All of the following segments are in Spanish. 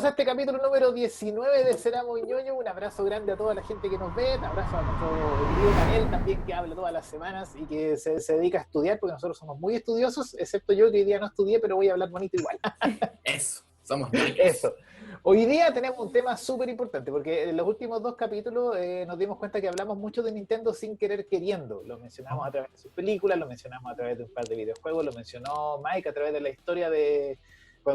Bienvenidos a este capítulo número 19 de Seramos Ñoño. Un abrazo grande a toda la gente que nos ve, un abrazo a nuestro querido panel también que habla todas las semanas y que se dedica a estudiar, porque nosotros somos muy estudiosos, excepto yo que hoy día no estudié, pero voy a hablar bonito igual. Eso, somos niños. Eso. Hoy día tenemos un tema súper importante, porque en los últimos dos capítulos nos dimos cuenta que hablamos mucho de Nintendo sin querer queriendo. Lo mencionamos a través de sus películas, lo mencionamos a través de un par de videojuegos, lo mencionó Mike a través de la historia de...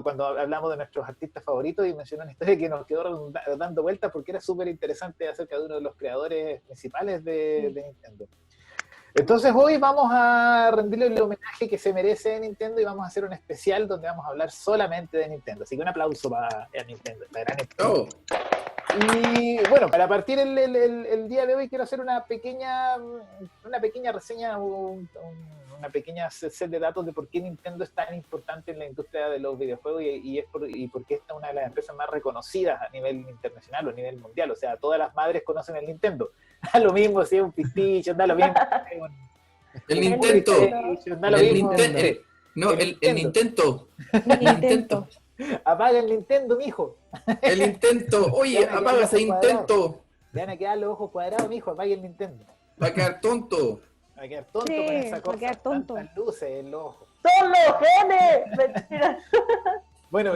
Cuando hablamos de nuestros artistas favoritos y mencionó una historia que nos quedó dando vueltas porque era súper interesante acerca de uno de los creadores principales de Nintendo. Entonces hoy vamos a rendirle el homenaje que se merece a Nintendo y vamos a hacer un especial donde vamos a hablar solamente de Nintendo. Así que un aplauso para Nintendo, la gran Nintendo. Oh. Y bueno, para partir el día de hoy quiero hacer una pequeña reseña, una pequeña set de datos de por qué Nintendo es tan importante en la industria de los videojuegos y por qué esta es una de las empresas más reconocidas a nivel internacional o a nivel mundial. O sea, todas las madres conocen el Nintendo. Da lo mismo si es un PlayStation, da lo mismo. El Nintendo. Da lo mismo. El Nintendo. Apaga el Nintendo, mijo. El Nintendo. Oye, apaga ese Nintendo. Le van a quedar los ojos cuadrados, mijo. Apaga el Nintendo. Va a quedar tonto. Va a quedar tonto sí, con esa cosa. Va a quedar tonto. Tantas luces en los ojos. ¡Son los genes! Mentira. Bueno,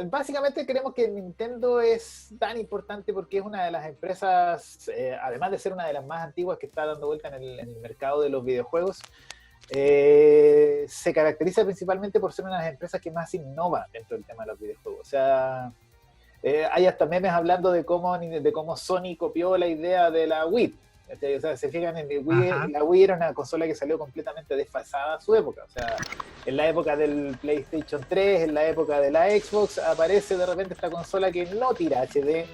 básicamente creemos que Nintendo es tan importante porque es una de las empresas, además de ser una de las más antiguas que está dando vuelta en el mercado de los videojuegos, se caracteriza principalmente por ser una de las empresas que más innova dentro del tema de los videojuegos. O sea, hay hasta memes hablando de cómo Sony copió la idea de la Wii. O sea, se fijan en el Wii, la Wii era una consola que salió completamente desfasada a su época. O sea, en la época del PlayStation 3, en la época de la Xbox, aparece de repente esta consola que no tira HD,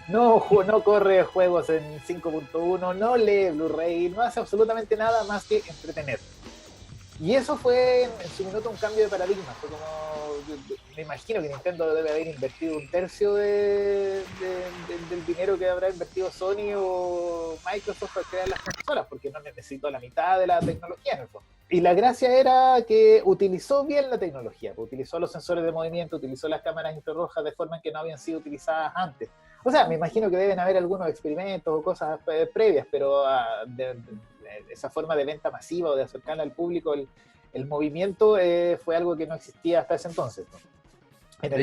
no corre juegos en 5.1, no lee Blu-ray, no hace absolutamente nada más que entretener. Y eso fue en su minuto un cambio de paradigma. Fue como, me imagino que Nintendo debe haber invertido un tercio del dinero que habrá invertido Sony o Microsoft para crear las consolas, porque no necesitó la mitad de la tecnología en el fondo. Y la gracia era que utilizó bien la tecnología, utilizó los sensores de movimiento, utilizó las cámaras infrarrojas de forma en que no habían sido utilizadas antes. O sea, me imagino que deben haber algunos experimentos o cosas previas, pero esa forma de venta masiva o de acercarla al público, el movimiento fue algo que no existía hasta ese entonces, ¿no? De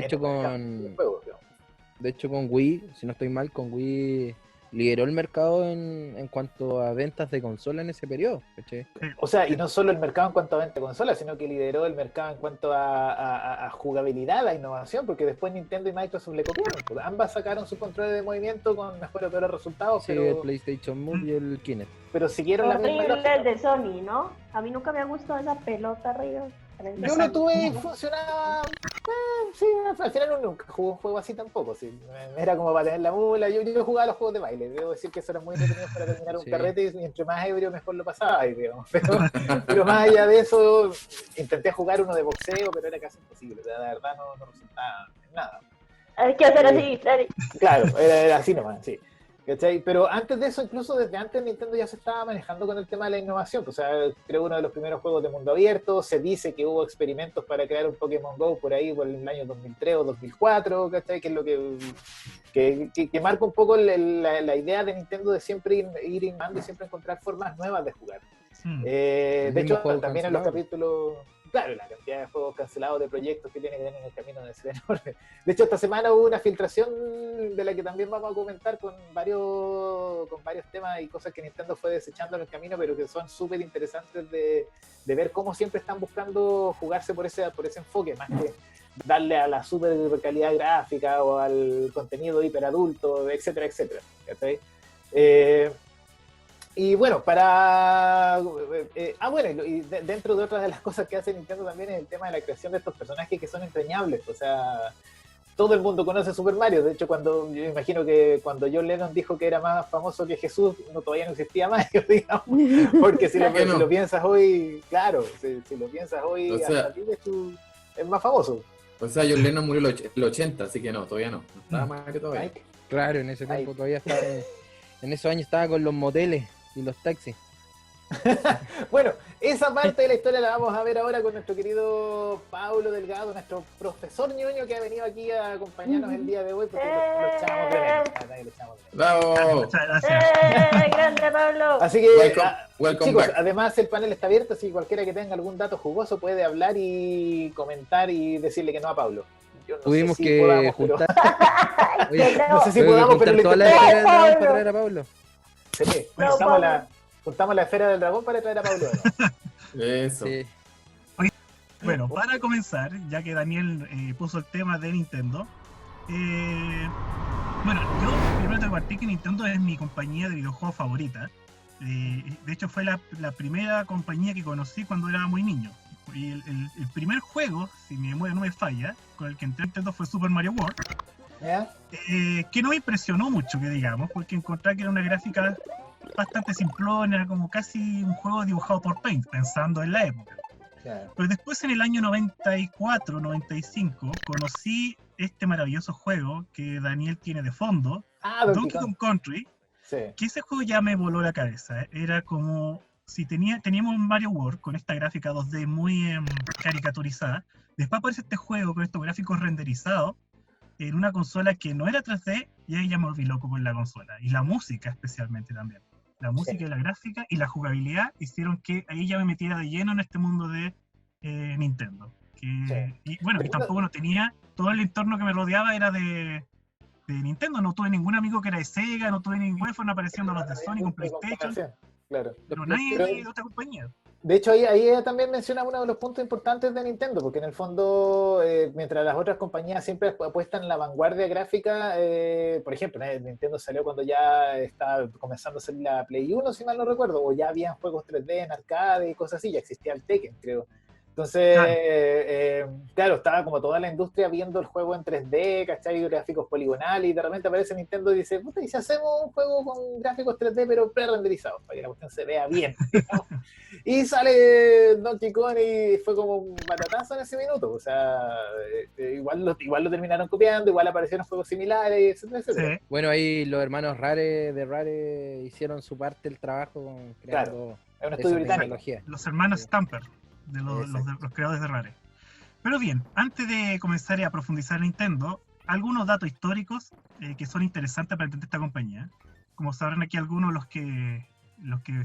hecho, con Wii, si no estoy mal, con Wii lideró el mercado en cuanto a ventas de consola en ese periodo, ¿cachai? O sea, y no solo el mercado en cuanto a venta de consolas, sino que lideró el mercado en cuanto a jugabilidad, a innovación, porque después Nintendo y Microsoft le copiaron. Ambas sacaron sus controles de movimiento con mejores o peores resultados, sí, pero... el PlayStation Move y el Kinect. Pero siguieron la misma lógica. El de Sony, ¿no? A mí nunca me ha gustado esa pelota arriba. Yo lo tuve y funcionaba. Sí, al final nunca jugué un juego así tampoco. Sí. Era como para tener la mula. Yo jugaba los juegos de baile. Debo decir que eso era muy entretenido para terminar un carrete y entre más ebrio mejor lo pasaba. Digamos. Pero más allá de eso, intenté jugar uno de boxeo, pero era casi imposible. La verdad no resultaba en nada. Hay que hacer así, Freddy. Claro, era así nomás, sí. ¿Cachai? Pero antes de eso, incluso desde antes Nintendo ya se estaba manejando con el tema de la innovación. O sea, creo uno de los primeros juegos de mundo abierto. Se dice que hubo experimentos para crear un Pokémon GO por ahí por el año 2003 o 2004, ¿cachai? Que es lo que marca un poco la idea de Nintendo de siempre ir innovando y siempre encontrar formas nuevas de jugar. De hecho, también en los capítulos... Claro, la cantidad de juegos cancelados, de proyectos que tiene que tener en el camino de ser enorme. De hecho, esta semana hubo una filtración de la que también vamos a comentar con varios temas y cosas que Nintendo fue desechando en el camino, pero que son súper interesantes de ver cómo siempre están buscando jugarse por ese enfoque, más que darle a la super calidad gráfica o al contenido hiperadulto, etcétera, etcétera. ¿Sí? Y bueno, dentro de otras de las cosas que hace Nintendo también es el tema de la creación de estos personajes que son entrañables. O sea, todo el mundo conoce Super Mario. De hecho, yo imagino que cuando John Lennon dijo que era más famoso que Jesús, todavía no existía Mario, digamos. Porque si lo piensas hoy, claro, si lo piensas hoy, o sea, hasta Pikachu es más famoso. O sea, John Lennon murió el 80, así que todavía no. No estaba más que todavía. Claro, en ese tiempo todavía estaba... En esos años estaba con los moteles y los taxis. Bueno, esa parte de la historia la vamos a ver ahora con nuestro querido Paulo Delgado, nuestro profesor ñoño que ha venido aquí a acompañarnos el día de hoy, porque lo echamos de menos. La verdad que lo echamos de menos. ¡Bravo! Muchas gracias. ¡Grande Pablo! Así que, Welcome chicos, back. además el panel está abierto, así que cualquiera que tenga algún dato jugoso puede hablar y comentar y decirle que no a Pablo. Yo no Tuvimos sé si que podamos, pero- juntar, oye, no sé si tuvimos que podamos, pero juntar lo toda la intentamos. esfera del dragón Pablo. para traer a Pablo. Sí, No, juntamos, Pablo. juntamos la esfera del dragón para traer a Pablo. ¿No? Eso. Sí. Bueno, para comenzar, ya que Daniel puso el tema de Nintendo, bueno, yo primero te compartí que Nintendo es mi compañía de videojuegos favorita. De hecho, fue la primera compañía que conocí cuando era muy niño. Y el primer juego, si mi memoria no me falla, con el que entré a Nintendo fue Super Mario World, ¿Ya? que no me impresionó mucho, que digamos, porque encontré que era una gráfica bastante simplona, era como casi un juego dibujado por Paint, pensando en la época. Claro. Pero después, en el año 94, 95, conocí este maravilloso juego que Daniel tiene de fondo, Ah, Donkey Kong Country, Sí. que ese juego ya me voló la cabeza. Era como si teníamos un Mario World con esta gráfica 2D muy caricaturizada. Después aparece este juego con estos gráficos renderizados en una consola que no era 3D, y ahí ya me volví loco con la consola. Y la música especialmente también. La música y la gráfica y la jugabilidad hicieron que ahí ya me metiera de lleno en este mundo de Nintendo. Y bueno, y tampoco no tenía, todo el entorno que me rodeaba era de Nintendo, no tuve ningún amigo que era de Sega, no tuve ningún, fueron apareciendo los de Sony con PlayStation, Claro. pero nadie de otra compañía. De hecho, ahí ella también menciona uno de los puntos importantes de Nintendo, porque en el fondo, mientras las otras compañías siempre apuestan en la vanguardia gráfica, por ejemplo, Nintendo salió cuando ya estaba comenzando a salir la Play 1, si mal no recuerdo, o ya habían juegos 3D en arcade y cosas así, ya existía el Tekken, creo. Entonces, claro, estaba como toda la industria viendo el juego en 3D, ¿cachai? Gráficos poligonales, y de repente aparece Nintendo y dice, puta, ¿y si hacemos un juego con gráficos 3D pero pre-renderizados, para que la cuestión se vea bien? ¿No? Y sale Donkey Kong y fue como un batatazo en ese minuto, o sea, igual lo terminaron copiando, igual aparecieron juegos similares, etcétera, etcétera. Sí. Bueno, ahí los hermanos Rare hicieron su parte del trabajo creando Es un esa estudio británico. tecnología. Los hermanos Sí. Stamper, de los creadores de Rare. Pero bien, antes de comenzar a profundizar en Nintendo, algunos datos históricos que son interesantes para entender esta compañía. Como sabrán aquí algunos los que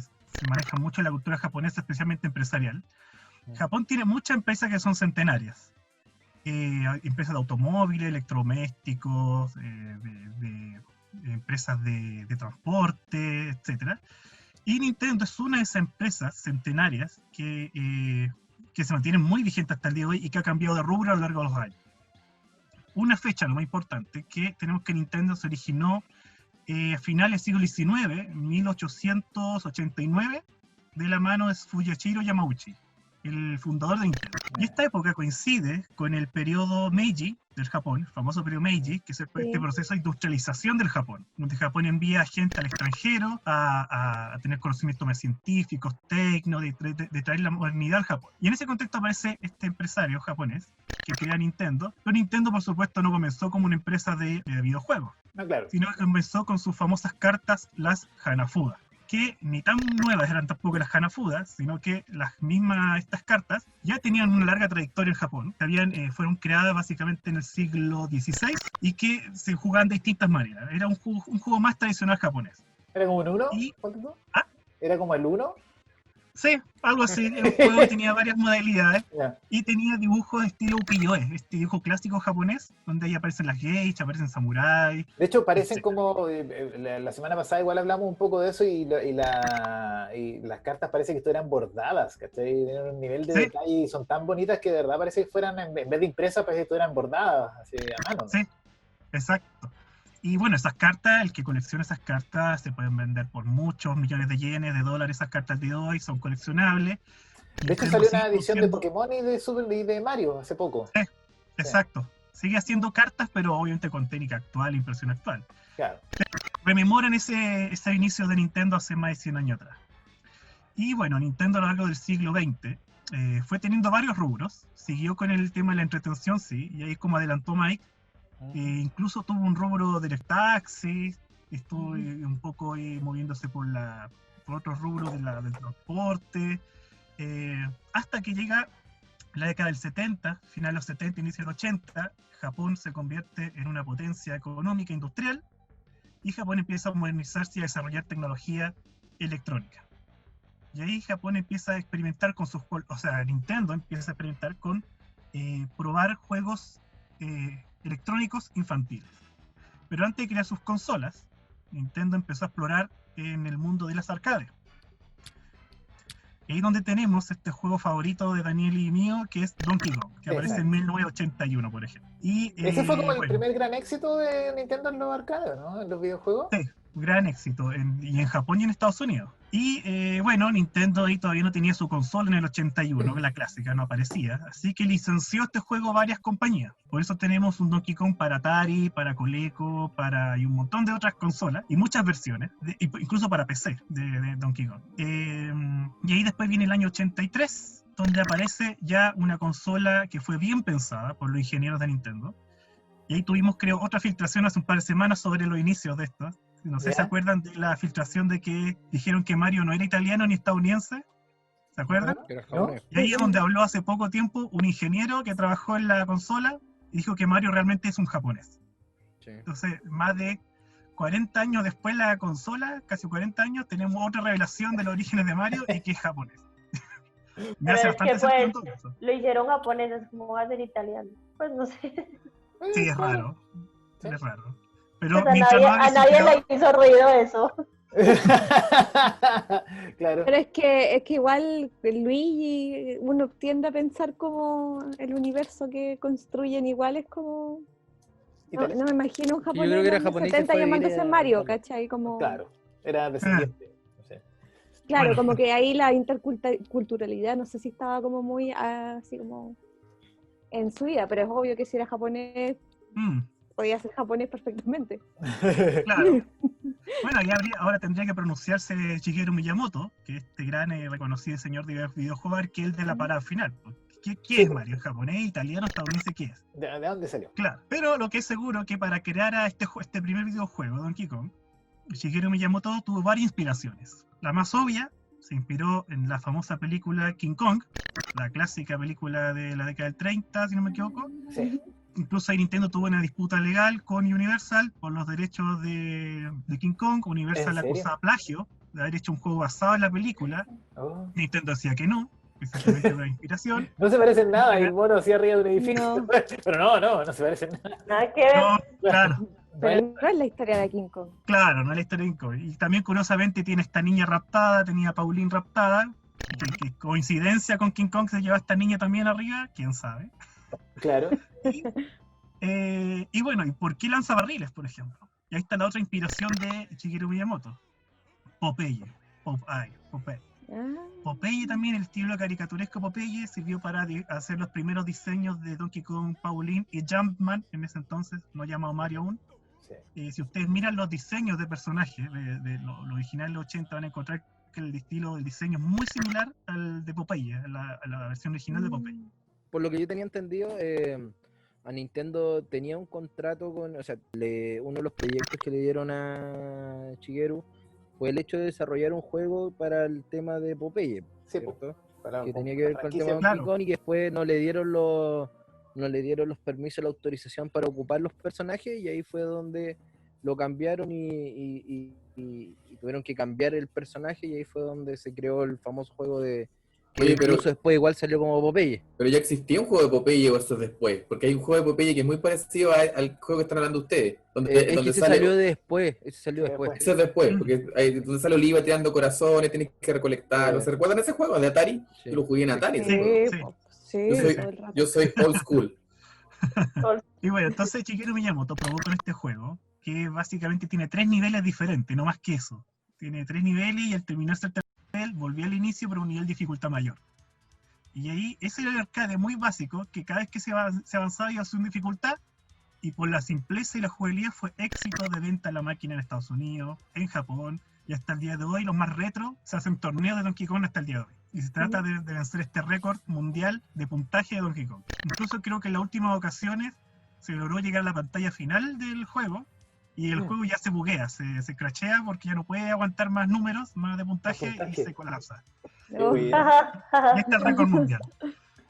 se manejan mucho en la cultura japonesa, especialmente empresarial. Japón tiene muchas empresas que son centenarias. Empresas de automóviles, electrodomésticos, de empresas de transporte, etcétera. Y Nintendo es una de esas empresas centenarias que se mantienen muy vigentes hasta el día de hoy y que ha cambiado de rubro a lo largo de los años. Una fecha, lo más importante, que tenemos que Nintendo se originó a finales del siglo XIX, 1889, de la mano de Fuyashiro Yamauchi, el fundador de Nintendo. Y esta época coincide con el periodo Meiji del Japón, el famoso periodo Meiji, que es este proceso de industrialización del Japón, donde Japón envía gente al extranjero a tener conocimientos más científicos, técnicos, de traer la modernidad al Japón. Y en ese contexto aparece este empresario japonés que crea Nintendo, pero Nintendo por supuesto no comenzó como una empresa de videojuegos, No, claro. sino que comenzó con sus famosas cartas, las Hanafuda, que ni tan nuevas eran tampoco las Hanafuda, sino que las mismas, estas cartas, ya tenían una larga trayectoria en Japón, que fueron creadas básicamente en el siglo XVI y que se jugaban de distintas maneras. Era un juego más tradicional japonés. ¿Era como un 1? Y- ¿Ah? ¿Era como el 1? Sí, algo así. Era un juego que tenía varias modalidades Ya. y tenía dibujos de estilo ukiyo-e, este dibujo clásico japonés, donde ahí aparecen las geishas, aparecen samuráis. De hecho, parecen Etcétera. como, la semana pasada igual hablamos un poco de eso y las cartas parece que esto eran bordadas, ¿cachai? Tienen un nivel de Sí. detalle y son tan bonitas que de verdad parece que fueran, en vez de impresas, parece que estuvieran bordadas, así a mano. Sí, exacto. Y bueno, esas cartas, el que colecciona esas cartas se pueden vender por muchos millones de yenes, de dólares. Esas cartas de hoy son coleccionables. De hecho, Nintendo salió sigue una edición de produciendo- Pokémon y de Super y de Mario hace poco. Exacto. Sigue haciendo cartas, pero obviamente con técnica actual, impresión actual. Claro. Rememoran ese inicio de Nintendo hace más de 100 años atrás. Y bueno, Nintendo a lo largo del siglo XX fue teniendo varios rubros. Siguió con el tema de la entretención, sí, y ahí como adelantó Mike, incluso tuvo un rubro de taxi, estuvo un poco moviéndose por por otros rubros del transporte, hasta que llega la década del 70, final de los 70, inicio del 80, Japón se convierte en una potencia económica industrial y Japón empieza a modernizarse y a desarrollar tecnología electrónica. Y ahí Japón empieza a experimentar con sus juegos, o sea, Nintendo empieza a experimentar con probar juegos electrónicos infantiles. Pero antes de crear sus consolas, Nintendo empezó a explorar en el mundo de las arcades. Y ahí donde tenemos este juego favorito de Daniel y mío, que es Donkey Kong, que aparece en 1981, por ejemplo. Y, Ese fue como el bueno, primer gran éxito de Nintendo en los arcades, ¿no? En los videojuegos. sí, gran éxito, y en Japón y en Estados Unidos. Y bueno, Nintendo ahí todavía no tenía su consola en el 81, que la clásica no aparecía, así que licenció este juego a varias compañías. Por eso tenemos un Donkey Kong para Atari, para Coleco, y un montón de otras consolas, y muchas versiones, incluso para PC de Donkey Kong. Y ahí después viene el año 83, donde aparece ya una consola que fue bien pensada por los ingenieros de Nintendo. Y ahí tuvimos, creo, otra filtración hace un par de semanas sobre los inicios de esto. No sé si se acuerdan de la filtración de que dijeron que Mario no era italiano ni estadounidense. ¿Se acuerdan? Que era japonés. Y ahí es donde habló hace poco tiempo un ingeniero que trabajó en la consola y dijo que Mario realmente es un japonés. Sí. Entonces, más de 40 años después de la consola, casi 40 años, tenemos otra revelación de los orígenes de Mario y que es japonés. Me hace Pero es que, bastante sentido todo eso. lo hicieron japoneses, como va a ser italiano. Pues no sé. Sí, es raro. Sí. Es raro. Pero Pues mientras no a hable nadie superado- le hizo ruido eso. Claro. Pero es que igual Luigi, uno tiende a pensar como el universo que construyen igual es como... No, Italiano. no me imagino un yo japonés creo que era en los japonés y 70 fue llamándose vivir a Mario, Italia. ¿cachai? Como, Claro, era descendiente. No sé. claro, Bueno. como que ahí la interculturalidad, no sé si estaba como muy así como en su vida, pero es obvio que si era japonés, podía ser japonés perfectamente. Claro. Bueno, ahora tendría que pronunciarse Shigeru Miyamoto, que es este gran reconocido señor de videojuegos, que es el de la parada final. ¿Qué es Mario? ¿Japonés, italiano, estadounidense? ¿Qué es? ¿De dónde salió? Claro. Pero lo que es seguro que para crear a este primer videojuego, Donkey Kong, Shigeru Miyamoto tuvo varias inspiraciones. La más obvia se inspiró en la famosa película King Kong, la clásica película de la década del 30, si no me equivoco. Sí. Incluso ahí Nintendo tuvo una disputa legal con Universal por los derechos de King Kong. Universal ¿En serio? acusaba plagio de haber hecho un juego basado en la película. Oh. Nintendo decía que no, que simplemente era una inspiración. No se parecen nada, hay un mono así arriba de un edificio. No. Pero no se parecen nada. Nada que ver. No, claro, Pero no es la historia de King Kong. claro, no es la historia de King Kong. Y también curiosamente tiene esta niña raptada, tenía a Pauline raptada, que coincidencia con King Kong se lleva a esta niña también arriba, quién sabe. Claro. Y bueno, ¿y por qué lanza barriles, por ejemplo? Y ahí está la otra inspiración de Shigeru Miyamoto. Popeye. Popeye. Ah, Popeye también, el estilo caricaturesco Popeye, sirvió para hacer los primeros diseños de Donkey Kong, Pauline y Jumpman, en ese entonces, no llamado Mario aún. Sí. Si ustedes miran los diseños de personajes de lo original de los 80, van a encontrar que el diseño es muy similar al de Popeye, a la versión original de Popeye. Por lo que yo tenía entendido, a Nintendo tenía un contrato con, o sea, uno de los proyectos que le dieron a Shigeru fue el hecho de desarrollar un juego para el tema de Popeye, Sí, ¿cierto? para Que tenía que ver con el tema de Claro. Donkey Kong y que después no le dieron los permisos, la autorización para ocupar los personajes y ahí fue donde lo cambiaron y tuvieron que cambiar el personaje y ahí fue donde se creó el famoso juego de... Que Oye, pero- incluso después igual salió como Popeye. Pero ya existía un juego de Popeye o eso es después, porque hay un juego de Popeye que es muy parecido al juego que están hablando ustedes, donde, Es que donde ese sale... salió después, ese salió Sí, después. Eso es después, porque hay, donde sale Oliva tirando corazones, tienes que recolectarlos. Sí. ¿Se recuerdan ese juego de Atari? Sí. Yo lo jugué en Atari. ese sí, juego. Sí. po, sí, Yo soy- todo el rato. Yo soy old school. Y bueno, entonces Shigeru Miyamoto probó con este juego, que básicamente tiene 3 niveles diferentes, no más que eso. Tiene 3 niveles y al terminarse el tercer nivel, volvió al inicio, pero un nivel de dificultad mayor. Y ahí, ese era el arcade muy básico, que cada vez que se avanzaba iba a subir dificultad, y por la simpleza y la jugabilidad fue éxito de venta en la máquina en Estados Unidos, en Japón, y hasta el día de hoy los más retro se hacen torneos de Donkey Kong hasta el día de hoy. Y se trata de vencer este récord mundial de puntaje de Donkey Kong. Incluso creo que en las últimas ocasiones se logró llegar a la pantalla final del juego y el juego ya se buguea, se crashea porque ya no puede aguantar más números, más de puntaje. Y se colapsa. Y está el récord mundial.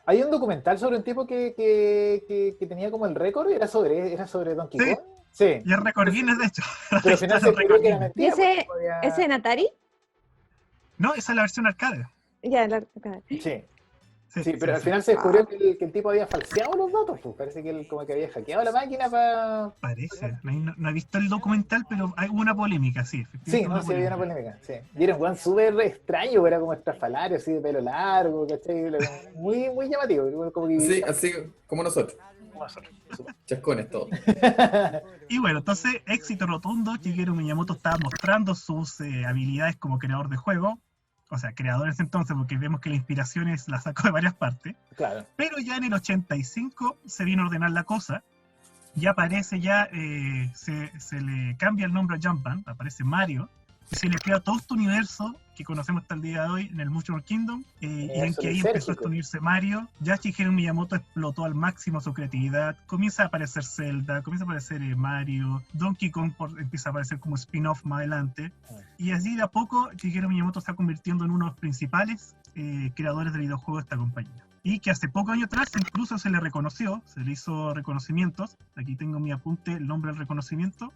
Hay un documental sobre un tipo que tenía como el récord, era sobre Donkey Kong. Sí. Y el récord Guinness, de hecho. Pero al final se descubrió que era mentira. ¿Y ese en Atari? No, esa es la versión arcade. Ya, el arcade. Sí, pero al final se descubrió que el tipo había falseado los datos, pues. Parece que él como que había hackeado la máquina para... Parece. No he visto el documental, pero hay una polémica, sí. Sí, no, sí, había una polémica, sí. Y era un weón súper extraño, era como estrafalario, así de pelo largo, ¿cachai? Muy, muy llamativo. Como que... Sí, así como nosotros. Chascones todos. Y bueno, entonces, éxito rotundo. Shigeru Miyamoto estaba mostrando sus habilidades como creador de juego. O sea, creador en ese entonces, porque vemos que la inspiración la sacó de varias partes. Claro. Pero ya en el 85 se vino a ordenar la cosa. Y aparece se le cambia el nombre a Jumpman, aparece Mario. Y se le crea todo este universo que conocemos hasta el día de hoy en el Mushroom Kingdom, y en que ahí empezó a unirse Mario. Ya Shigeru Miyamoto explotó al máximo su creatividad, comienza a aparecer Zelda, comienza a aparecer Mario, Donkey Kong empieza a aparecer como spin-off más adelante, y así de a poco Shigeru Miyamoto se está convirtiendo en uno de los principales creadores de videojuegos de esta compañía. Y que hace pocos años atrás incluso se le reconoció, se le hizo reconocimientos, aquí tengo mi apunte, el nombre del reconocimiento.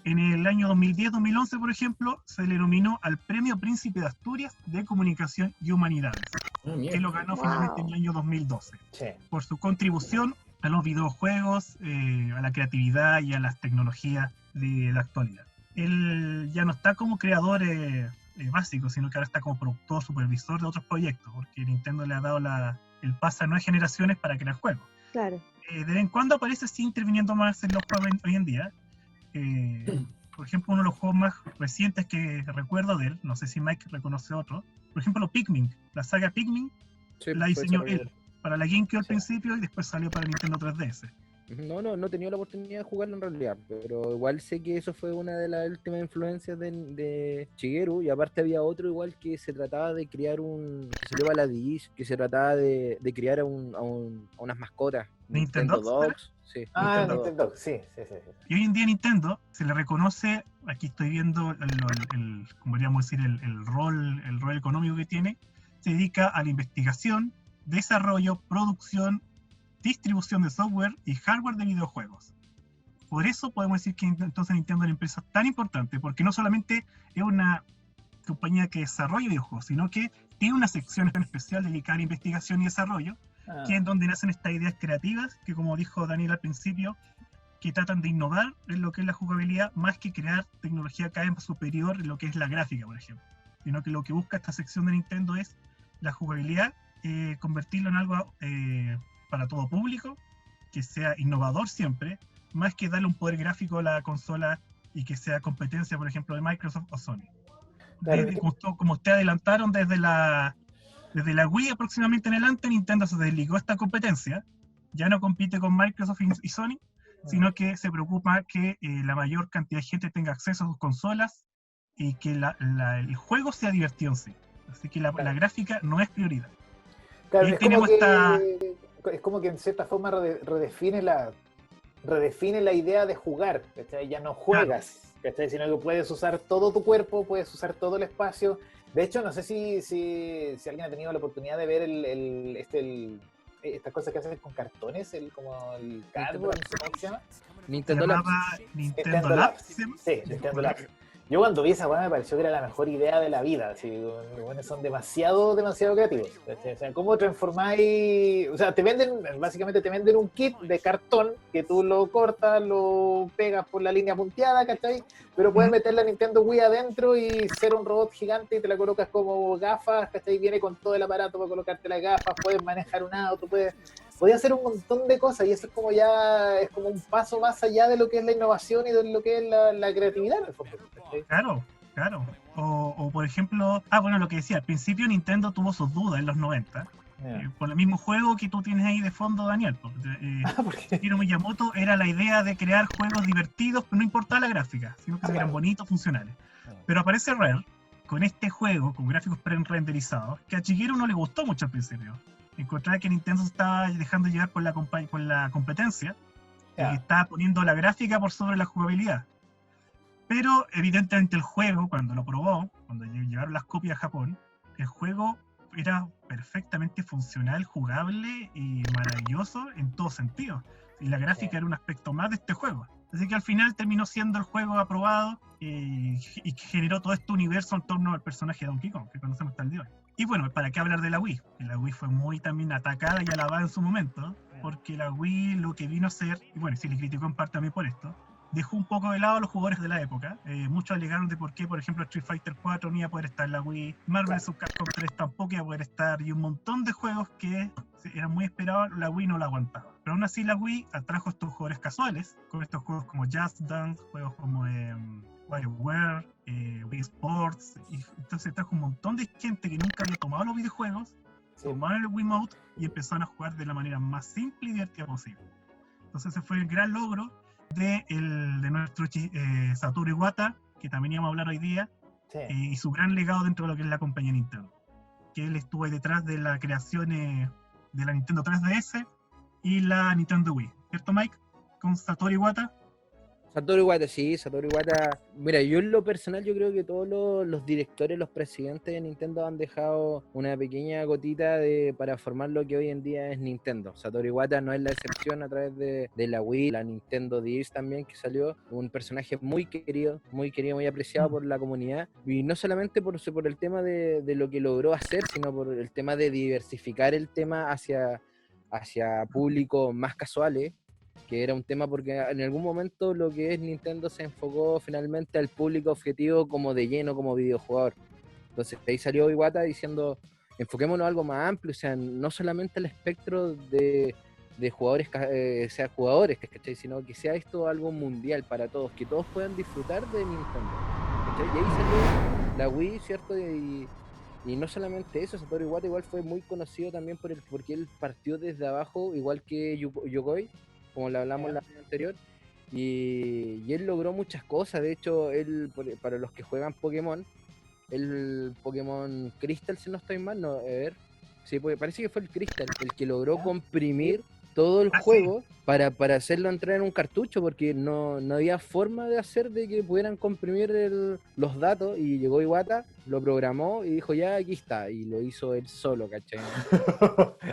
En el año 2010-2011, por ejemplo, se le nominó al Premio Príncipe de Asturias de Comunicación y Humanidades, que lo ganó finalmente en el año 2012, por su contribución a los videojuegos, a la creatividad y a las tecnologías de la actualidad. Él ya no está como creador básico, sino que ahora está como productor, supervisor de otros proyectos, porque Nintendo le ha dado el pase a nuevas generaciones para crear juegos. Claro. De vez en cuando aparece así interviniendo más en los juegos hoy en día. Por ejemplo, uno de los juegos más recientes que recuerdo de él, no sé si Mike reconoce otro, por ejemplo Pikmin, la saga Pikmin, la diseñó él para la GameCube al principio y después salió para Nintendo 3DS. No he tenido la oportunidad de jugarlo en realidad, pero igual sé que eso fue una de las últimas influencias de Shigeru, y aparte había otro igual que se trataba de crear que salió a la Dish, que se trataba de crear a unas mascotas. Nintendo Dogs. Sí. Nintendo, sí. Y hoy en día Nintendo se le reconoce, aquí estoy viendo como podríamos decir, el rol económico que tiene, se dedica a la investigación, desarrollo, producción, distribución de software y hardware de videojuegos. Por eso podemos decir que entonces Nintendo es una empresa tan importante, porque no solamente es una compañía que desarrolla videojuegos, sino que tiene una sección en especial dedicada a investigación y desarrollo, que es donde nacen estas ideas creativas, que como dijo Daniel al principio, que tratan de innovar en lo que es la jugabilidad, más que crear tecnología cada vez superior en lo que es la gráfica, por ejemplo. Sino que lo que busca esta sección de Nintendo es la jugabilidad, convertirlo en algo para todo público, que sea innovador siempre, más que darle un poder gráfico a la consola y que sea competencia, por ejemplo, de Microsoft o Sony. Como ustedes adelantaron, desde la Wii aproximadamente en adelante, Nintendo se desligó de esta competencia, ya no compite con Microsoft y Sony, sino que se preocupa que la mayor cantidad de gente tenga acceso a sus consolas y que el juego sea divertido en sí. Así que la gráfica no es prioridad. Claro, es como que en cierta forma redefine la idea de jugar, ¿cachai? Ya no juegas, ¿cachai? Sino que puedes usar todo tu cuerpo, puedes usar todo el espacio. De hecho, no sé si alguien ha tenido la oportunidad de ver estas cosas que hacen con cartones, como el cardboard, no sé cómo se llama. Nintendo Labs. Nintendo Labs. Sí, Nintendo Labs. Yo cuando vi esa weá me pareció que era la mejor idea de la vida, así, bueno, son demasiado creativos. O sea, ¿cómo transformáis? O sea, básicamente te venden un kit de cartón que tú lo cortas, lo pegas por la línea punteada, ¿cachai? Pero puedes meter la Nintendo Wii adentro y ser un robot gigante y te la colocas como gafas, ¿cachai? Viene con todo el aparato para colocarte las gafas, puedes manejar un auto, puedes hacer un montón de cosas, y eso es como un paso más allá de lo que es la innovación y de lo que es la creatividad, en el fondo. Claro. O por ejemplo, lo que decía, al principio Nintendo tuvo sus dudas en los 90, con el mismo juego que tú tienes ahí de fondo, Daniel. Shigeru Miyamoto era la idea de crear juegos divertidos, pero no importaba la gráfica, sino que eran bonitos, funcionales. Pero aparece Rare con este juego, con gráficos pre-renderizados, que a Shigeru no le gustó mucho al principio. Encontraba que Nintendo se estaba dejando llevar por la competencia, y estaba poniendo la gráfica por sobre la jugabilidad. Pero evidentemente el juego, cuando lo probó, cuando llevaron las copias a Japón, el juego era perfectamente funcional, jugable y maravilloso en todo sentido. Y la gráfica era un aspecto más de este juego. Así que al final terminó siendo el juego aprobado y generó todo este universo en torno al personaje de Donkey Kong, que conocemos hasta el día de hoy. Y bueno, ¿para qué hablar de la Wii? La Wii fue muy también atacada y alabada en su momento, porque la Wii lo que vino a hacer, y bueno, se le criticó en parte también por esto, dejó un poco de lado a los jugadores de la época. Muchos alegaron de por qué, por ejemplo, Street Fighter 4 no iba a poder estar en la Wii, Marvel vs. Capcom 3 tampoco iba a poder estar, y un montón de juegos que eran muy esperados, la Wii no la aguantaba. Pero aún así la Wii atrajo a estos jugadores casuales, con estos juegos como Just Dance, juegos como WarioWare, Wii Sports, y entonces trajo un montón de gente que nunca había tomado los videojuegos, tomaron el Wiimote y empezaron a jugar de la manera más simple y divertida posible. Entonces ese fue el gran logro de nuestro Satoru Iwata, que también íbamos a hablar hoy día, y su gran legado dentro de lo que es la compañía Nintendo, que él estuvo ahí detrás de la creación de la Nintendo 3DS y la Nintendo Wii, ¿cierto, Mike? Con Satoru Iwata. Satoru Iwata, sí, Satoru Iwata. Mira, yo en lo personal, yo creo que todos los directores, los presidentes de Nintendo han dejado una pequeña gotita para formar lo que hoy en día es Nintendo. Satoru Iwata no es la excepción a través de la Wii, la Nintendo DS también, que salió un personaje muy querido, muy apreciado por la comunidad. Y no solamente por el tema de lo que logró hacer, sino por el tema de diversificar el tema hacia públicos más casuales, que era un tema porque en algún momento lo que es Nintendo se enfocó finalmente al público objetivo como de lleno, como videojugador. Entonces ahí salió Iwata diciendo, enfoquémonos a algo más amplio, o sea, no solamente el espectro de jugadores, sea jugadores, ¿cachai? Sino que sea esto algo mundial para todos, que todos puedan disfrutar de Nintendo, ¿cachai? Y ahí salió la Wii, ¿cierto? Y no solamente eso, Satoru Iwata igual fue muy conocido también porque él partió desde abajo, igual que Yokoi, como le hablamos la vez anterior, y él logró muchas cosas. De hecho, para los que juegan Pokémon, el Pokémon Crystal, si no estoy mal, no, a ver, sí, parece que fue el Crystal, el que logró comprimir todo el juego para hacerlo entrar en un cartucho, porque no había forma de hacer de que pudieran comprimir los datos, y llegó Iwata, lo programó y dijo, ya, aquí está, y lo hizo él solo, ¿cachai?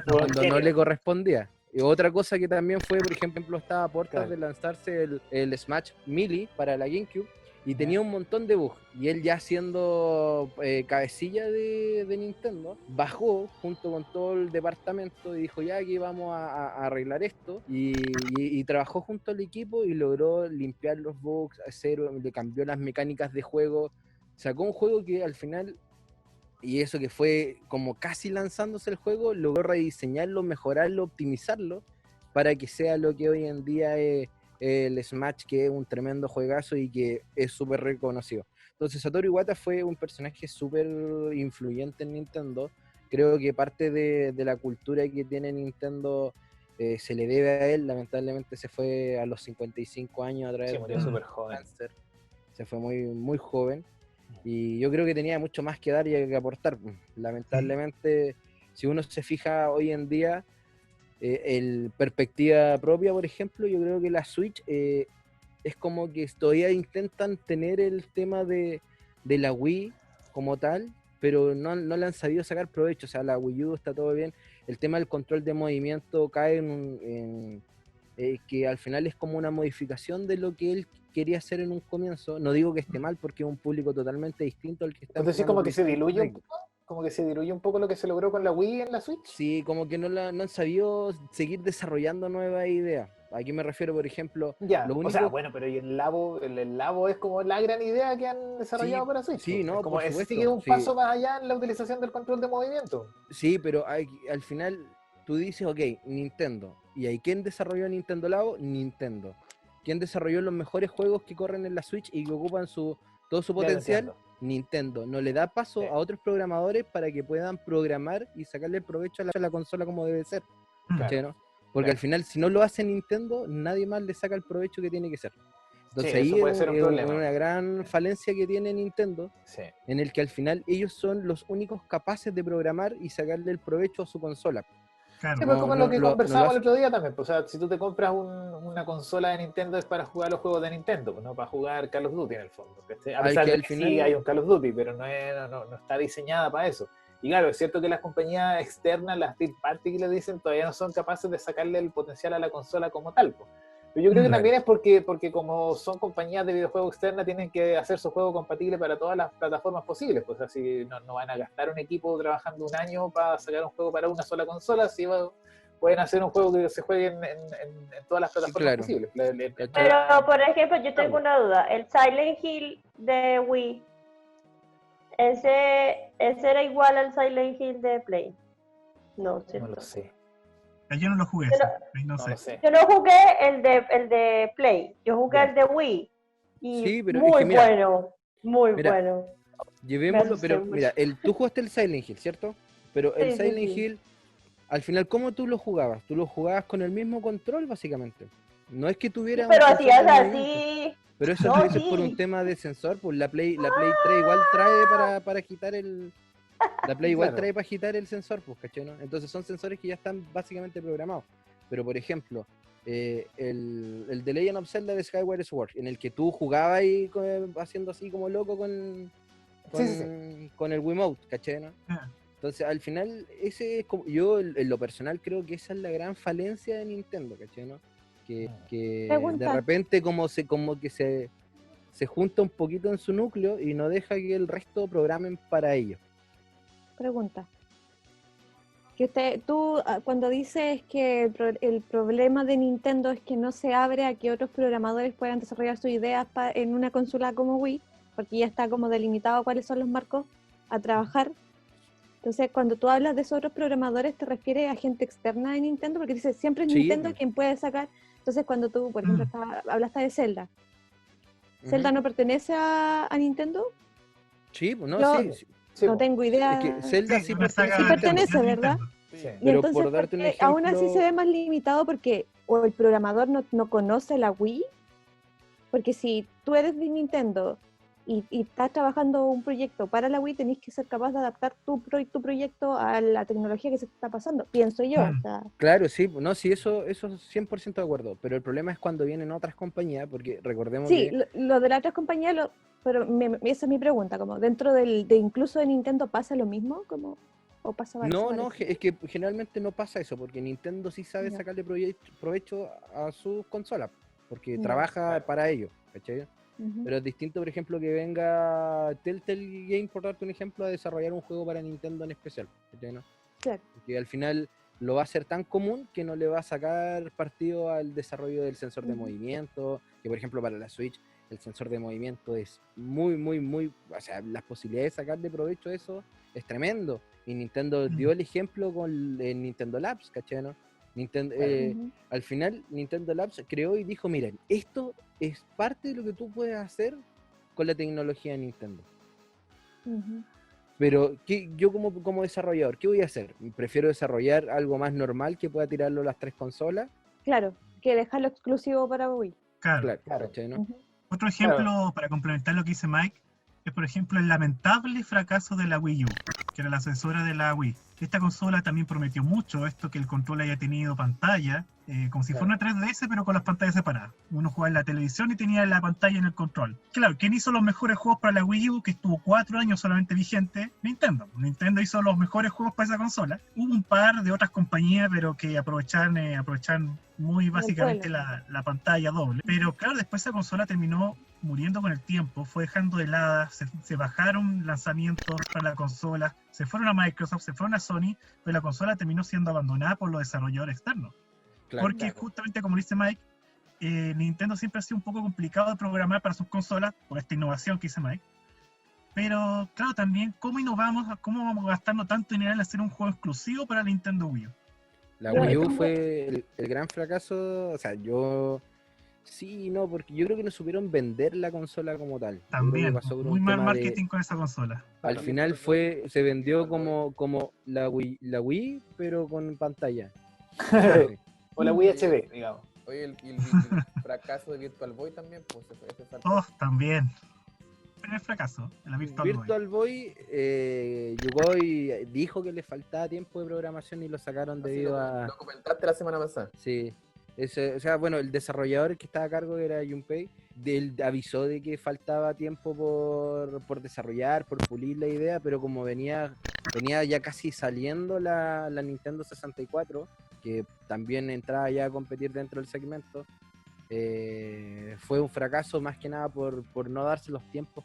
Cuando no le correspondía. Y otra cosa que también fue, por ejemplo, estaba a puertas de lanzarse el Smash Melee para la GameCube, y tenía un montón de bugs, y él, ya siendo cabecilla de Nintendo, bajó junto con todo el departamento y dijo, ya, aquí vamos a arreglar esto, y trabajó junto al equipo y logró limpiar los bugs, le cambió las mecánicas de juego, sacó un juego que al final, y eso que fue como casi lanzándose el juego, logró rediseñarlo, mejorarlo, optimizarlo, para que sea lo que hoy en día es el Smash, que es un tremendo juegazo y que es súper reconocido. Entonces Satoru Iwata fue un personaje súper influyente en Nintendo. Creo que parte de la cultura que tiene Nintendo se le debe a él. Lamentablemente se fue a los 55 años a través de súper joven. cáncer. Se fue muy, muy joven. Y yo creo que tenía mucho más que dar y que aportar. Lamentablemente, si uno se fija hoy en día, en perspectiva propia, por ejemplo, yo creo que la Switch es como que todavía intentan tener el tema de la Wii como tal, pero no le han sabido sacar provecho. O sea, la Wii U está todo bien. El tema del control de movimiento cae en que al final es como una modificación de lo que él quería hacer en un comienzo. No digo que esté mal, porque es un público totalmente distinto al que está. Entonces, como que se diluye un poco. Como que se diluye un poco lo que se logró con la Wii en la Switch. Sí, como que no han sabido seguir desarrollando nuevas ideas. Aquí me refiero, por ejemplo... Ya, lo único... o sea, bueno, pero y el Labo es como la gran idea que han desarrollado para Switch. Sí, no, como por supuesto, sigue un paso más allá en la utilización del control de movimiento. Sí, pero al final tú dices, ok, Nintendo. ¿Y ahí quién desarrolló Nintendo Labo? Nintendo. ¿Quién desarrolló los mejores juegos que corren en la Switch y que ocupan todo su potencial? Nintendo. No le da paso a otros programadores para que puedan programar y sacarle el provecho a la consola como debe ser. ¿No? Porque al final, si no lo hace Nintendo, nadie más le saca el provecho que tiene que ser. Entonces ahí es una gran falencia que tiene Nintendo, en el que al final ellos son los únicos capaces de programar y sacarle el provecho a su consola. Claro. Sí, pues como lo que conversábamos el hace. otro día también. Pues, o sea, si tú te compras una consola de Nintendo es para jugar los juegos de Nintendo, pues no para jugar Call of Duty en el fondo. ¿Cachai? A pesar de que sí hay un Call of Duty, pero no está diseñada para eso. Y claro, es cierto que las compañías externas, las third party que le dicen, todavía no son capaces de sacarle el potencial a la consola como tal. Pues. Pero yo creo que también es porque como son compañías de videojuegos externas, tienen que hacer su juego compatible para todas las plataformas posibles. Pues así no van a gastar un equipo trabajando un año para sacar un juego para una sola consola, si pueden hacer un juego que se juegue en todas las plataformas posibles. Pero, por ejemplo, yo tengo una duda. El Silent Hill de Wii, ¿ese era igual al Silent Hill de Play? No, ¿cierto? No lo sé. Yo no lo jugué, no sé. Yo no jugué el de Play, yo jugué el de Wii. Y sí, pero muy es que mira, muy bueno. Llevémoslo, pero mira, tú jugaste el Silent Hill, ¿cierto? Pero el Silent Hill, al final, ¿cómo tú lo jugabas? Tú lo jugabas con el mismo control, básicamente. No es que tuviera pero hacías así. Pero eso es por un tema de sensor, pues la Play 3 igual trae para quitar la Play igual trae para agitar el sensor, pues, ¿cachai? ¿No? Entonces son sensores que ya están básicamente programados. Pero, por ejemplo, el The Legend of Zelda de Skyward Sword, en el que tú jugabas ahí haciendo así como loco con el Wiimote, ¿cachai? ¿No? Entonces, al final, ese es como, yo en lo personal creo que esa es la gran falencia de Nintendo, ¿cachai? ¿No? Que de repente como que se junta un poquito en su núcleo y no deja que el resto programen para ellos. Pregunta. Que tú cuando dices que el problema de Nintendo es que no se abre a que otros programadores puedan desarrollar sus ideas en una consola como Wii, porque ya está como delimitado cuáles son los marcos a trabajar. Entonces, cuando tú hablas de esos otros programadores, ¿te refieres a gente externa de Nintendo? Porque dices, siempre es Nintendo quien puede sacar. Entonces, cuando tú, por ejemplo, hablaste de Zelda, ¿Zelda no pertenece a Nintendo? Sí, pues no, sí. No tengo idea. Es que Zelda sí pertenece, ¿verdad? Sí. Y pero entonces, por darte un ejemplo, aún así se ve más limitado porque o el programador no conoce la Wii, porque si tú eres de Nintendo y estás trabajando un proyecto para la Wii, tenés que ser capaz de adaptar tu proyecto a la tecnología que se está pasando, pienso yo. O sea. Claro, sí, no, sí, eso 100% de acuerdo, pero el problema es cuando vienen otras compañías, porque recordemos que... Sí, lo de las otras compañías, pero esa es mi pregunta, como dentro de incluso de Nintendo pasa lo mismo, como... ¿O pasa no, es que generalmente no pasa eso, porque Nintendo sí sabe sacarle provecho a sus consolas, porque trabaja para ello, ¿cachai? Pero es distinto, por ejemplo, que venga Telltale Game, por darte un ejemplo, a desarrollar un juego para Nintendo en especial, ¿cachai? ¿No? Claro. Porque al final lo va a hacer tan común que no le va a sacar partido al desarrollo del sensor de movimiento, que por ejemplo para la Switch el sensor de movimiento es muy, o sea, las posibilidades de sacarle provecho a eso es tremendo. Y Nintendo dio el ejemplo con Nintendo Labs, ¿cachai? ¿No? Al final Nintendo Labs creó y dijo, miren, esto es parte de lo que tú puedes hacer con la tecnología de Nintendo. Pero yo como desarrollador, ¿qué voy a hacer? ¿Prefiero desarrollar algo más normal que pueda tirarlo a las 3 consolas? Claro, que dejarlo exclusivo para Wii. Claro. ¿cachai? ¿No? Otro ejemplo, para complementar lo que dice Mike, es por ejemplo el lamentable fracaso de la Wii U, que era la sucesora de la Wii. Esta consola también prometió mucho, esto que el control haya tenido pantalla, como si fuera una 3DS pero con las pantallas separadas. Uno jugaba en la televisión y tenía la pantalla en el control. Claro, ¿quién hizo los mejores juegos para la Wii U, que estuvo 4 años solamente vigente? Nintendo. Nintendo hizo los mejores juegos para esa consola. Hubo un par de otras compañías, pero que aprovechan muy básicamente la pantalla doble. Pero claro, después esa consola terminó muriendo con el tiempo, fue dejando de helada, se bajaron lanzamientos para la consola, se fueron a Microsoft, se fueron a Sony, pero la consola terminó siendo abandonada por los desarrolladores externos. Porque justamente como dice Mike, Nintendo siempre ha sido un poco complicado de programar para sus consolas, por esta innovación que dice Mike. Pero claro, también, ¿cómo innovamos? ¿Cómo vamos gastando tanto dinero en hacer un juego exclusivo para Nintendo Wii U? La Wii U fue el gran fracaso, o sea, sí, no, porque yo creo que no supieron vender la consola como tal. También, muy mal marketing con esa consola. Al final se vendió como la Wii, pero con pantalla. O la Wii HD, digamos. Oye, el fracaso de Virtual Boy también, pues ese también. primer fracaso, la Virtual Boy. Virtual Boy Yugoi dijo que le faltaba tiempo de programación y lo sacaron debido a... Lo comentaste la semana pasada. Sí. O sea, bueno, el desarrollador que estaba a cargo, que era Junpei, él avisó de que faltaba tiempo por desarrollar, por pulir la idea, pero como venía ya casi saliendo la Nintendo 64, que también entraba ya a competir dentro del segmento, fue un fracaso más que nada por no darse los tiempos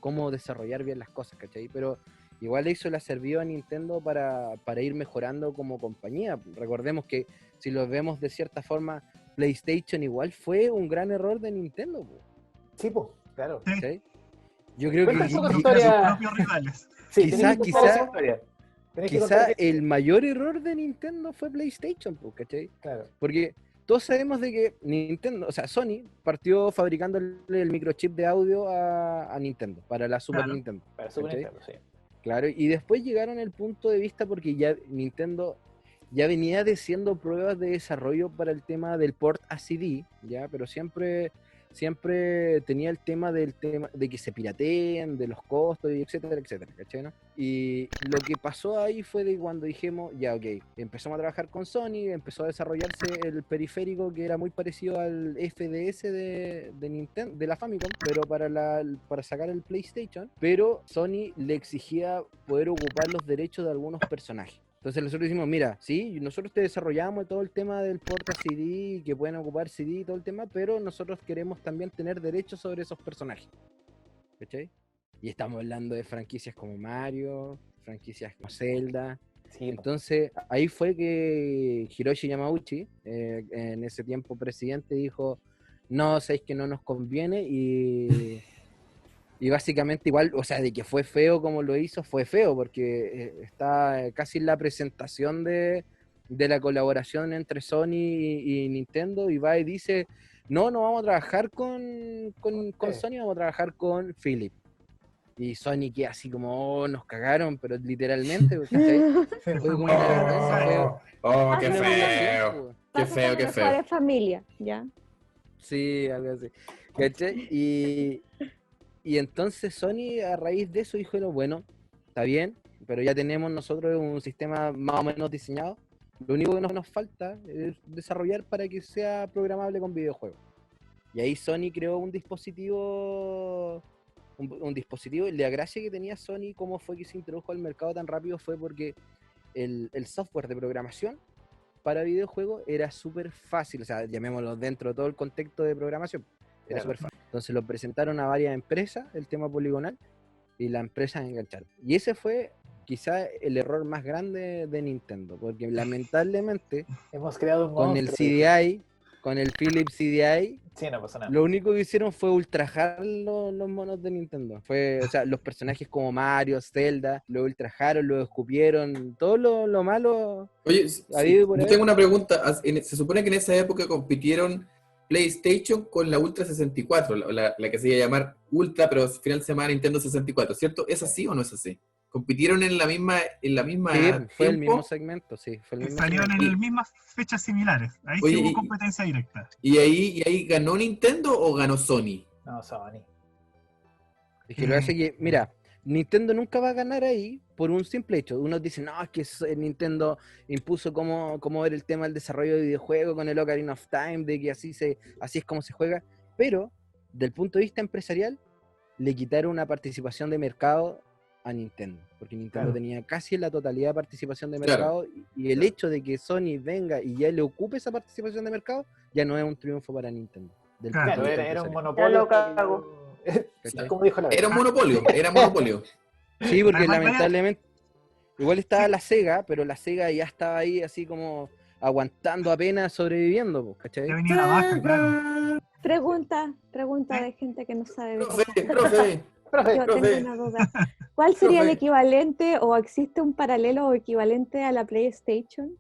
como desarrollar bien las cosas, ¿cachai? Pero igual eso le ha servido a Nintendo para ir mejorando como compañía. Recordemos que si lo vemos de cierta forma, PlayStation igual fue un gran error de Nintendo, po. Sí, pues, claro. ¿Cachai? Yo creo Cuenta que un poco Sus historia. propios rivales. Sí, Quizá- tenés que contar esa quizá- historia. Tenés que quizá contar que- el mayor error de Nintendo fue PlayStation, po, ¿cachai? Claro. Porque todos sabemos de que Nintendo, o sea, Sony partió fabricando el microchip de audio a Nintendo, para la Super Claro. Nintendo. Para Super ¿Cachai? Nintendo, sí. Claro, y después llegaron al punto de vista porque ya Nintendo ya venía haciendo pruebas de desarrollo para el tema del port a CD, ya, pero siempre tenía el tema de que se pirateen, de los costos, y etcétera, etcétera, ¿cachai, no? Y lo que pasó ahí fue de cuando dijimos, ya, ok, empezamos a trabajar con Sony, empezó a desarrollarse el periférico que era muy parecido al FDS de Nintendo, de la Famicom, pero para sacar el PlayStation, pero Sony le exigía poder ocupar los derechos de algunos personajes. Entonces nosotros decimos, mira, sí, nosotros te desarrollamos todo el tema del porta CD, que pueden ocupar CD y todo el tema, pero nosotros queremos también tener derechos sobre esos personajes. ¿Cachai? Y estamos hablando de franquicias como Mario, franquicias como Zelda. Sí, Entonces ahí fue que Hiroshi Yamauchi, en ese tiempo presidente, dijo, no, sabéis que no nos conviene y básicamente igual, o sea, de que fue feo como lo hizo, fue feo, porque está casi en la presentación de la colaboración entre Sony y Nintendo, y va y dice, no vamos a trabajar con Sony, vamos a trabajar con Philip. Y Sony queda así como, nos cagaron, pero literalmente, ¿cachai? Fue como una vergüenza, Oh, qué fue una feo. humillación, po. Qué Pasa feo, con qué los feo. padres de familia, ¿ya? Sí, algo así. ¿Cachai? Y entonces Sony a raíz de eso dijo, bueno, está bien, pero ya tenemos nosotros un sistema más o menos diseñado. Lo único que nos falta es desarrollar para que sea programable con videojuegos. Y ahí Sony creó un dispositivo, y la gracia que tenía Sony, cómo fue que se introdujo al mercado tan rápido, fue porque el software de programación para videojuegos era súper fácil, o sea, llamémoslo dentro de todo el contexto de programación, era súper fácil. Entonces lo presentaron a varias empresas, el tema poligonal, y las empresas engancharon. Y ese fue quizá el error más grande de Nintendo, porque lamentablemente hemos creado un con el monstruo. CDI, con el Philips CDI, Sí, no pasa nada. lo único que hicieron fue ultrajar los monos de Nintendo. O sea, los personajes como Mario, Zelda, lo ultrajaron, lo escupieron, todo lo malo. Oye, Habido y por yo haber. tengo una pregunta. Se supone que en esa época compitieron PlayStation con la Ultra 64, la que se iba a llamar Ultra, pero al final se llamaba Nintendo 64, ¿cierto? ¿Es así o no es así? ¿Compitieron en la misma Sí, fue el tiempo? mismo segmento, sí. Fue el mismo Salieron segmento. en mismas fechas similares. Ahí Oye, sí hubo y- competencia directa. ¿Y ahí ganó Nintendo o ganó Sony? No, Sony. Es que lo hace que, mira, Nintendo nunca va a ganar ahí por un simple hecho. Unos dicen, no, es que Nintendo impuso cómo ver el tema del desarrollo de videojuegos con el Ocarina of Time, de que así es como se juega. Pero, del punto de vista empresarial, le quitaron una participación de mercado a Nintendo. Porque Nintendo Claro. tenía casi la totalidad de participación de Claro. mercado. Y el Claro. hecho de que Sony venga y ya le ocupe esa participación de mercado, ya no es un triunfo para Nintendo. Del Claro, punto de Claro, vista era un empresarial. monopolio. Ya lo cago. ¿Cachai? Como dijo la Era verdad. monopolio. Sí, porque Además, lamentablemente igual estaba la Sega, pero la Sega ya estaba ahí así como aguantando apenas, sobreviviendo, pues, ¿cachai? Ya venía la baja, claro. Pregunta de gente que no sabe de Profe, cosas. profe. Profe, Yo profe. tengo una duda. ¿Cuál sería el Profe. equivalente o existe un paralelo o equivalente a la PlayStation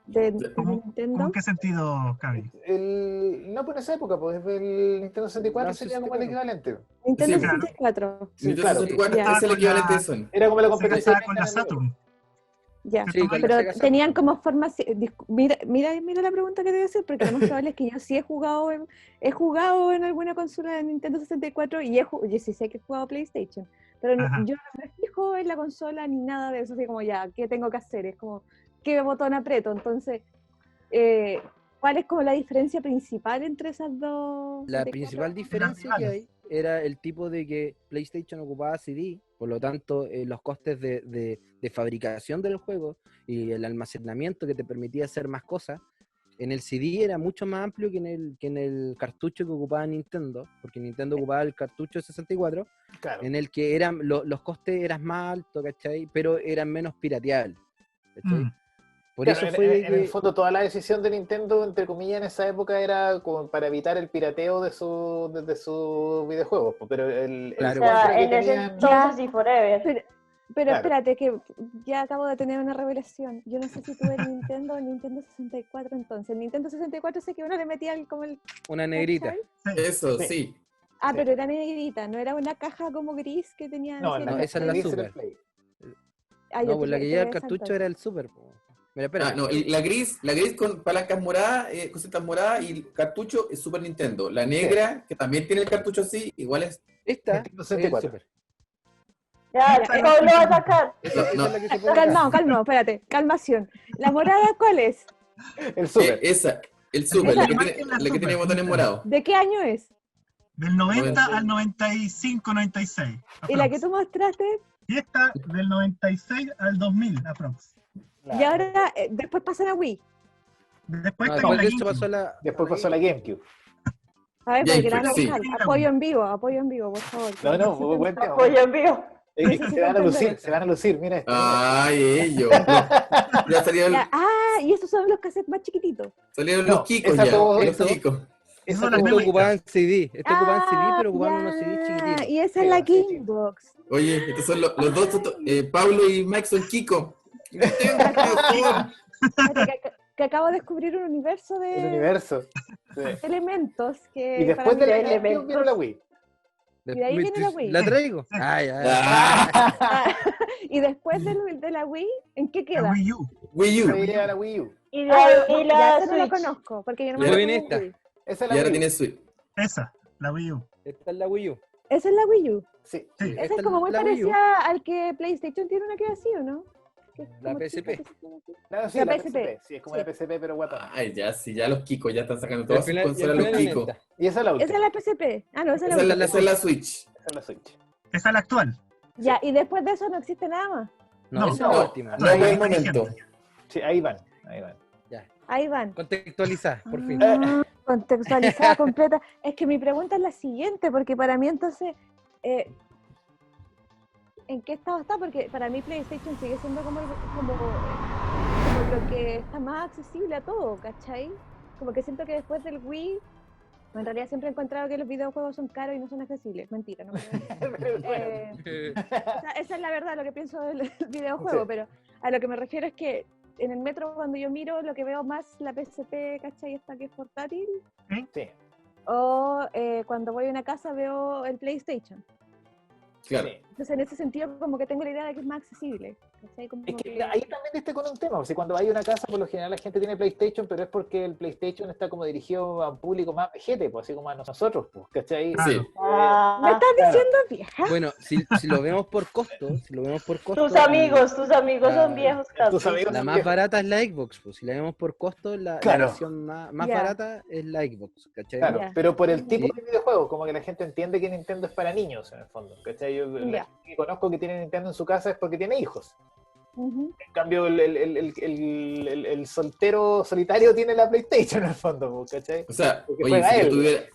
de ¿Cómo Nintendo? en qué sentido, Cavi? no por esa época, pues el Nintendo 64 No, sería como el 64. equivalente. Nintendo Sí, claro. 64. Sí, Nintendo claro. 64 Ya. es el equivalente de Sony. Era como la Se competencia. casaba con la directa en el- Saturn. Ya, Sí, con pero la Sega tenían Saturn. como formas. Mira la pregunta que te voy a hacer, porque lo más probable es que yo sí he jugado en alguna consola de Nintendo 64 yo sí sé que he jugado PlayStation, pero Ajá. yo no me fijo en la consola ni nada de eso, así como ya, ¿qué tengo que hacer? Es como, ¿qué botón aprieto? Entonces, ¿cuál es como la diferencia principal entre esas dos? La 64? principal diferencia que hay era el tipo de que PlayStation ocupaba CD, por lo tanto los costes de fabricación del juego y el almacenamiento que te permitía hacer más cosas, en el CD era mucho más amplio que en el cartucho que ocupaba Nintendo, porque Nintendo ocupaba el cartucho de 64, Claro. en el que los costes eran más altos, ¿cachai? Pero eran menos pirateables, ¿cachai? Mm. Por Claro, eso fue de en el que... fondo toda la decisión de Nintendo, entre comillas, en esa época era como para evitar el pirateo de sus videojuegos, pues, pero el Claro. O sea, software que en ese tenían... entonces y forever. Pero Claro. espérate, que ya acabo de tener una revelación. Yo no sé si tuve el Nintendo o el Nintendo 64 entonces. El Nintendo 64 sé que uno le metía como el... Una negrita. ¿cachai? Eso, Sí. sí. Ah, Sí. pero era negrita, no era una caja como gris que tenía... No, decía en la No, Nintendo. esa es la gris era Super. el Play. Ah, No, yo pues la que tuve lleva el esa cartucho entonces. era el Super. Po. Mira, espera. Ah, no, la gris con palancas moradas, cositas moradas y el cartucho es Super Nintendo. La negra, que también tiene el cartucho así, igual es. Esta Nintendo es el 64. Super. Ya, Ya, ¿cómo lo va a sacar? Esa No. es la que se pone acá. Calmado, espérate, calmación. ¿La morada cuál es? El Super. Esa, el Super, Esa la que marca tiene, es la la que tiene Super botones Nintendo. morados. ¿De qué año es? Del 90 90. al 95, 96. Y la que aprox. tú mostraste, Y esta del 96 al 2000, aprox. y ahora después pasa la Wii. Después No, está después la de eso GameCube. pasó la. Después pasó la GameCube. A ver, porque GameCube, la sí. apoyo en vivo, por favor. No, no, Necesito buen tema. Apoyo en vivo. Se van a lucir, se van a lucir, mira esto. Ay, ellos. Ya salieron, Ya, y estos son los cassettes más chiquititos. salieron No, los kikos esa ya. todo- Los esto- kikos. Esa No, las tuvo- Esto memorias. ocupaban CD. Esto ocupaban CD, pero ocupaban Ya, unos CD chiquititos. y esa Sí, es la así, sí. Gamebox. Oye, estos son los dos, Pablo y Mike son Kiko. Nintendo, mejor. Espérate, que acabo de descubrir un universo el de universo. Sí. elementos que Y después de para la mí- GameCube vino la Wii. Y de ahí viene la Wii. ¿La traigo? Sí. Ay, ay. Ah, Ah, y después de la Wii, ¿en qué La queda? Wii U. Wii U. Ahí llega la Wii U. Y de ahí Ya, la esa no la Switch. conozco, porque yo no Y me ahora viene acuerdo de esta. Wii. Esa es Y la ahora Wii U. tiene Switch. Esa, la Wii U. Esta es la Wii U. Esa es la Wii U. Sí. Sí. Esa Esta es como muy la Wii U. parecida al que PlayStation tiene una que es así, ¿o no? Que es La como PSP. chica, que se llama así. No, sí, La la PSP. PSP. Sí, es como Sí. la PSP, pero guapa. Ay, ya, sí, ya los Kikos ya están sacando Y al todas sus final- y al consolas los final viene Kikos. esta. Y esa es la Esa última. es la PSP. Ah, no, esa es Esa la es la, última. esa es la Switch. Esa es la Switch. Esa es la actual. Ya, y después de eso no existe nada más. No, No, esa es no, la última. No, No, por el ahí está momento. Sí, ahí van. Ahí van. Ahí van. Contextualizar, por fin. Contextualizada completa. Es que mi pregunta es la siguiente, porque para mí entonces, ¿en qué estado está? Porque para mí PlayStation sigue siendo como lo que está más accesible a todo, ¿cachai? Como que siento que después del Wii, en realidad siempre he encontrado que los videojuegos son caros y no son accesibles. Mentira, no me esa es la verdad, lo que pienso del videojuego, Sí. pero a lo que me refiero es que en el metro cuando yo miro lo que veo más la PSP, ¿cachai? Esta que es portátil, Sí. o cuando voy a una casa veo el PlayStation. Claro. Sí. Entonces en ese sentido como que tengo la idea de que es más accesible, ¿cachai? Como Es que mira, ahí también esté con un tema. O sea, cuando hay una casa, por lo general la gente tiene PlayStation, pero es porque el PlayStation está como dirigido a un público más vejete, pues así como a nosotros, pues, ¿cachai? Sí. ¿Me Ah, estás claro. diciendo vieja? Bueno, si lo vemos por costo, tus amigos son la- viejos, tus Carlos. amigos- La más barata es la Xbox, pues si la vemos por costo, la Claro. versión más Ya. barata es la Xbox, ¿cachai? Claro, Ya. pero por el tipo Sí. de videojuego, como que la gente entiende que Nintendo es para niños, en el fondo, ¿cachai? Yo, la Ya. gente que conozco que tiene Nintendo en su casa es porque tiene hijos. Ujú. En cambio, el soltero solitario tiene la PlayStation, en el fondo, pues, ¿cachai? O sea, Porque oye, juega si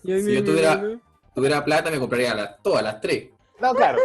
yo él. tuviera plata, me compraría todas las tres. No, claro.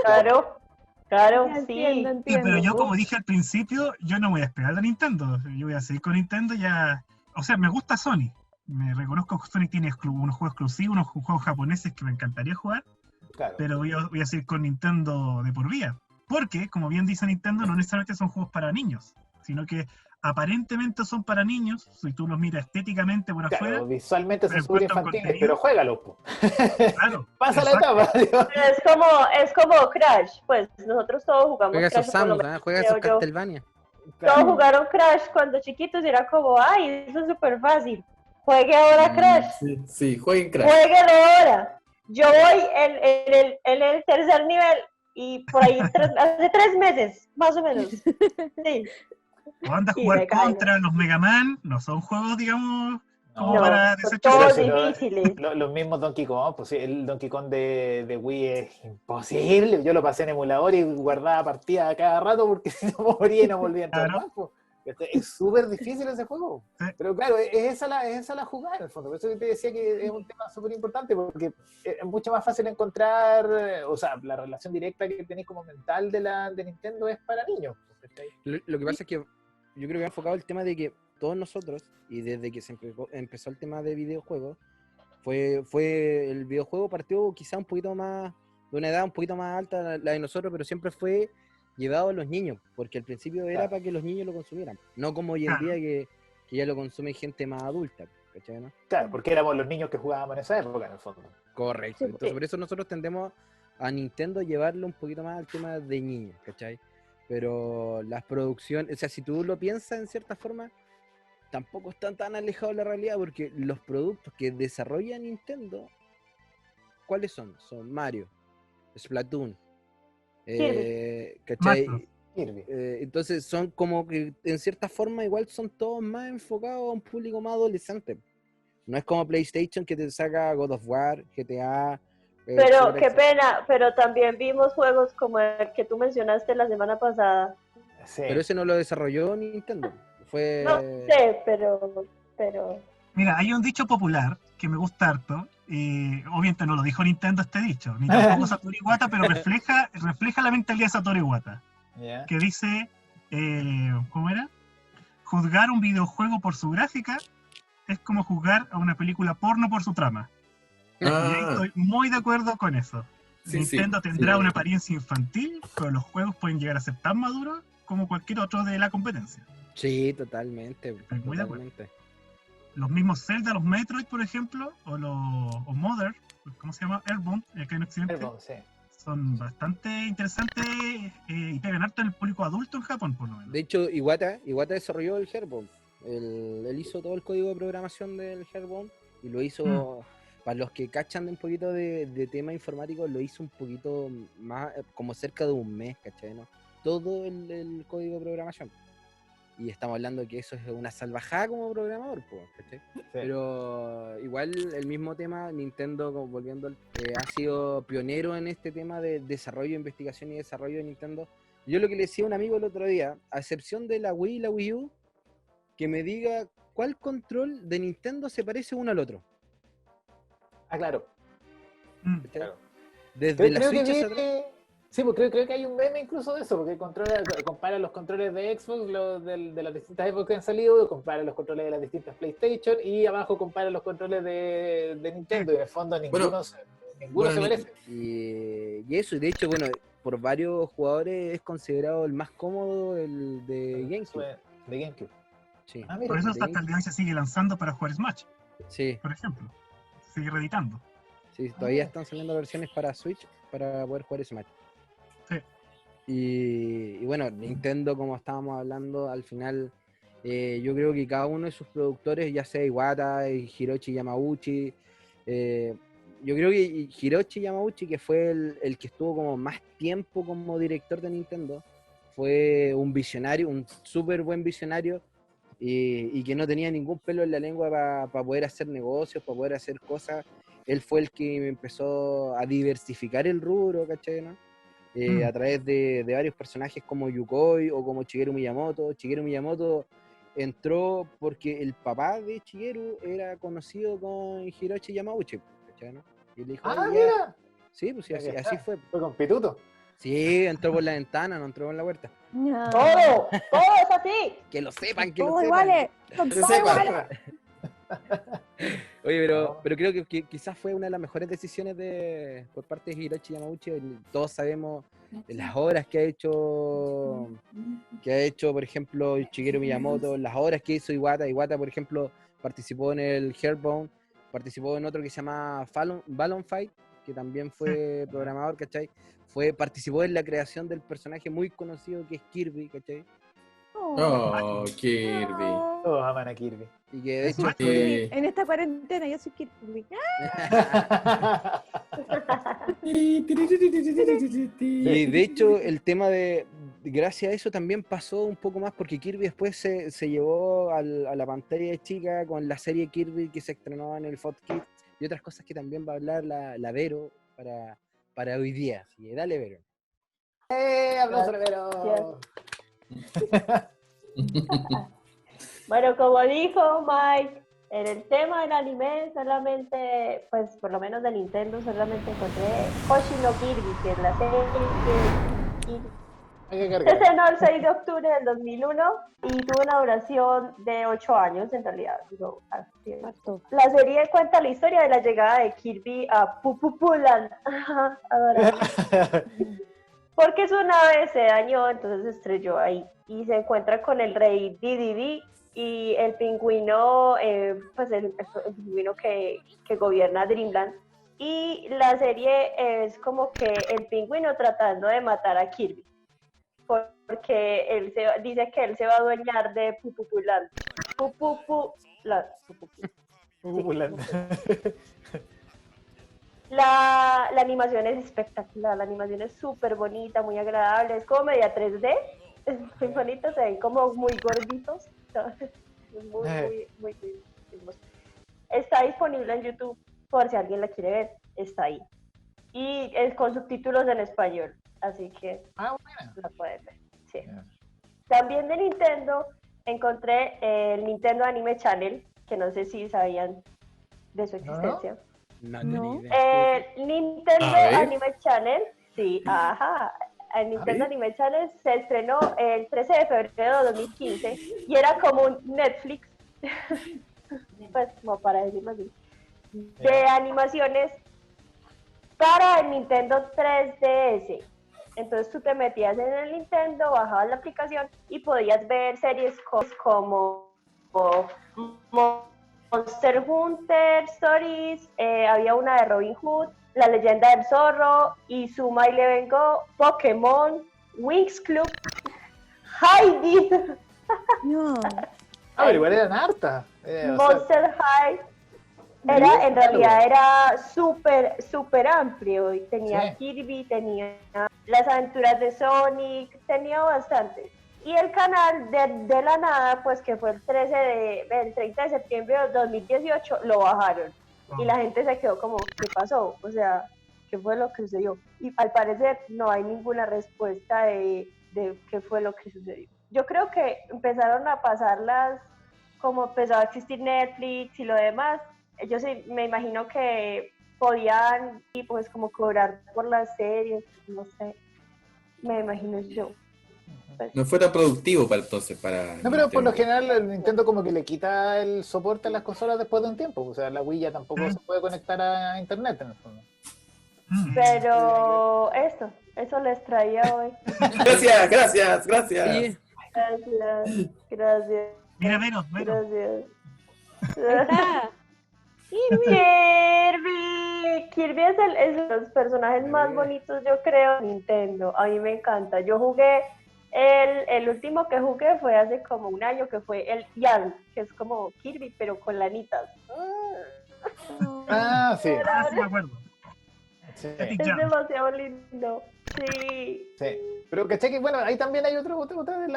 Claro, Ya sí. entiendo, Sí, entiendo. pero yo, como dije al principio, yo no voy a esperar de Nintendo. Yo voy a seguir con Nintendo ya. O sea, me gusta Sony. Me reconozco que Sony tiene unos juegos exclusivos, unos juegos japoneses que me encantaría jugar, Claro. pero voy a seguir con Nintendo de por vida. Porque, como bien dice Nintendo, no necesariamente son juegos para niños, sino que aparentemente son para niños, si tú los miras estéticamente por Claro, afuera. visualmente son pero súper encuentran infantiles, contenido. pero juégalo, pues. Claro. Pasa la exacto. etapa, digo. Pero es como Crash, pues nosotros todos jugamos Juega Crash. esos por lo Samus, menos juega creo esos yo. Castlevania. Todos jugaron Crash cuando chiquitos y era como, ay, eso es súper fácil. Juegue ahora Crash. Sí, jueguen Crash. Jueguelo ahora. Yo voy en el tercer nivel y por ahí hace 3 meses, más o menos. Sí. O anda a Y jugar me caigo. contra los Mega Man, no son juegos, digamos, como No, para son desechar. todos Pero difíciles. los mismos Donkey Kong, pues sí, el Donkey Kong de Wii es imposible. Yo lo pasé en emulador y guardaba partidas a cada rato porque si no moría y no volvía a entrar Claro. más. Pues. Es súper difícil ese juego. Sí. Pero claro, es esa la jugada en el fondo. Por eso que te decía que es un tema súper importante porque es mucho más fácil encontrar, o sea, la relación directa que tenéis como mental de Nintendo es para niños. ¿Cachai? Lo que pasa es que yo creo que ha enfocado el tema de que todos nosotros, y desde que se empezó el tema de videojuegos, fue el videojuego partió quizá un poquito más, de una edad un poquito más alta la de nosotros, pero siempre fue llevado a los niños, porque al principio era Claro. para que los niños lo consumieran, no como hoy en Claro. día que ya lo consume gente más adulta, ¿cachai, no? Claro, porque éramos los niños que jugábamos en esa época, en el fondo. Correcto. Sí, Entonces sí. por eso nosotros tendemos a Nintendo llevarlo un poquito más al tema de niños, ¿cachai? Pero las producciones, o sea, si tú lo piensas en cierta forma, tampoco están tan alejados de la realidad porque los productos que desarrolla Nintendo, ¿cuáles son? Son Mario, Splatoon, ¿cachai? Smash Bros. Kirby. Entonces son como que en cierta forma igual son todos más enfocados a un público más adolescente. No es como PlayStation que te saca God of War, GTA. Pero etcétera, qué etcétera. pena, pero también vimos juegos como el que tú mencionaste la semana pasada. Sí. Pero ese no lo desarrolló Nintendo. Fue. No sé, pero Mira, hay un dicho popular que me gusta harto, y obviamente no lo dijo Nintendo este dicho, ni tampoco Satoru Iwata, pero refleja la mentalidad de Satoru Iwata, Ya. que dice, ¿cómo era? Juzgar un videojuego por su gráfica es como juzgar a una película porno por su trama. Y ahí Ah, estoy muy de acuerdo con eso. sí, Nintendo sí, tendrá sí. una apariencia infantil, pero los juegos pueden llegar a ser tan maduros como cualquier otro de la competencia. Sí, totalmente. Estoy muy de acuerdo. Totalmente. Los mismos Zelda, los Metroid, por ejemplo, o Mother, ¿cómo se llama? Airborne, acá en Occidente, Perdón, sí. son bastante interesantes y pegan harto en el público adulto en Japón, por lo menos. De hecho, Iwata desarrolló el Airborne. Él hizo todo el código de programación del Airborne y lo hizo, para los que cachan de un poquito de tema informático, lo hizo un poquito más, como cerca de un mes, ¿cachai? ¿No? Todo el código de programación. Y estamos hablando que eso es una salvajada como programador, po, ¿cachai? Sí. Pero igual el mismo tema, Nintendo, como volviendo, ha sido pionero en este tema de desarrollo, investigación y desarrollo de Nintendo. Yo lo que le decía a un amigo el otro día, a excepción de la Wii y la Wii U, que me diga cuál control de Nintendo se parece uno al otro. Ah, claro. Mm. ¿cachai? Claro. Desde la Creo que Switch vi hacia atrás. sí, pues creo que hay un meme incluso de eso, porque compara los controles de Xbox, los de las distintas épocas que han salido, compara los controles de las distintas PlayStation y abajo compara los controles de Nintendo y en el fondo ninguno se bueno, parece. Y eso, y de hecho, bueno, por varios jugadores es considerado el más cómodo el de GameCube. De GameCube. Sí, Ah, mira. Por eso de hasta GameCube. el día se sigue lanzando para jugar Smash, Sí, por ejemplo. Sigue reeditando. sí, todavía están saliendo versiones para Switch para poder jugar Smash. Sí. Y bueno, Nintendo, como estábamos hablando, al final yo creo que cada uno de sus productores, ya sea Iwata, Hiroshi Yamauchi, yo creo que Hiroshi Yamauchi, que fue el que estuvo como más tiempo como director de Nintendo, fue un visionario, un súper buen visionario, y que no tenía ningún pelo en la lengua para poder hacer negocios, para poder hacer cosas. Él fue el que empezó a diversificar el rubro, ¿cachai? ¿No? A través de varios personajes como Yukoi o como Shigeru Miyamoto. Shigeru Miyamoto entró porque el papá de Shigeru era conocido con Hiroshi Yamauchi, ¿cachai? ¿No? Y él dijo, Ah, "Oye, ya". mira. Sí, pues sí, Aquí así está. fue. Fue con Pituto. Sí, entró por la ventana, no entró por la puerta. No. todo es así. Que lo sepan, que lo Todos sepan. iguales. Son Que todos sepa. iguales. Oye, pero, No. pero creo que quizás fue una de las mejores decisiones por parte de Hiroshi Yamauchi. Todos sabemos de las obras que ha hecho, por ejemplo, Shigeru Miyamoto, las obras que hizo Iwata. Iwata, por ejemplo, participó en el Airborne, participó en otro que se llama Balloon Fight, que también fue programador, ¿cachai? Participó en la creación del personaje muy conocido que es Kirby, ¿cachai? Oh, Kirby. No. Todos aman a Kirby. Y que de hecho Macho. fue, En esta cuarentena yo soy Kirby. y de hecho el tema gracias a eso también pasó un poco más porque Kirby después se llevó a la pantalla de chica con la serie Kirby que se estrenó en el Fox Kids y otras cosas que también va a hablar la Vero para hoy día. Así que dale, Vero. ¡Aplauso, Vero! Bueno, como dijo Mike, en el tema del anime solamente, pues por lo menos de Nintendo, solamente encontré Hoshi no Kirby, que es la serie que Hay que se cargar. estrenó el 6 de octubre del 2001 y tuvo una duración de 8 años en realidad. Digo, así es. Harto. La serie cuenta la historia de la llegada de Kirby a Pupupulan. Adorable. Porque su nave se dañó, entonces se estrelló ahí. Y se encuentra con el rey Dididi y el pingüino, pues el pingüino que gobierna Dreamland. Y la serie es como que el pingüino tratando de matar a Kirby. Porque dice que él se va a adueñar de Pupupulan. Pupupulan. Pupupulan. La animación es espectacular, la animación es súper bonita, muy agradable, es como media 3D, es muy bonito, se ven como muy gorditos, es muy hermoso. Está disponible en YouTube por si alguien la quiere ver, está ahí. Y es con subtítulos en español, así que Ah, buena. la pueden ver. Sí. Ya. También de Nintendo encontré el Nintendo Anime Channel, que no sé si sabían de su existencia. No No. tenía idea. El Nintendo A ver. Anime Channel, sí, ajá. El Nintendo Anime Channel se estrenó el 13 de febrero de 2015 y era como un Netflix, pues como para decirlo así, de animaciones para el Nintendo 3DS. Entonces tú te metías en el Nintendo, bajabas la aplicación y podías ver series como Monster Hunter Stories, había una de Robin Hood, La Leyenda del Zorro, Izuma Eleven Go, Pokémon, Winx Club, Heidi, No. Ah, pero igual eran hartas. O sea, Monster High. Era, en realidad era súper amplio y tenía Sí. Kirby, tenía las aventuras de Sonic, tenía bastante. Y el canal de la nada, pues que fue el 30 de septiembre de 2018, lo bajaron. Y la gente se quedó como, ¿qué pasó? O sea, ¿qué fue lo que sucedió? Y al parecer no hay ninguna respuesta de qué fue lo que sucedió. Yo creo que empezaron a pasarlas, como empezó a existir Netflix y lo demás, ellos me imagino que podían, y pues como cobrar por las series, no sé, me imagino yo. No fue tan productivo para entonces para No, pero por lo Nintendo. general el Nintendo como que le quita el soporte a las consolas después de un tiempo. O sea, la Wii ya tampoco se puede conectar a internet en el fondo. Pero eso les traía hoy. Gracias. Oye, Gracias. Mira, Vero. Gracias. Está. Kirby es de los personajes más bonitos, yo creo, de Nintendo. A mí me encanta. Yo jugué, el último que jugué fue hace como un año, que fue el Yarn, que es como Kirby, pero con lanitas. Ah, sí. Ah, sí me acuerdo. Sí. Es demasiado lindo. Sí. Sí. Pero caché que, bueno, ahí también hay otra de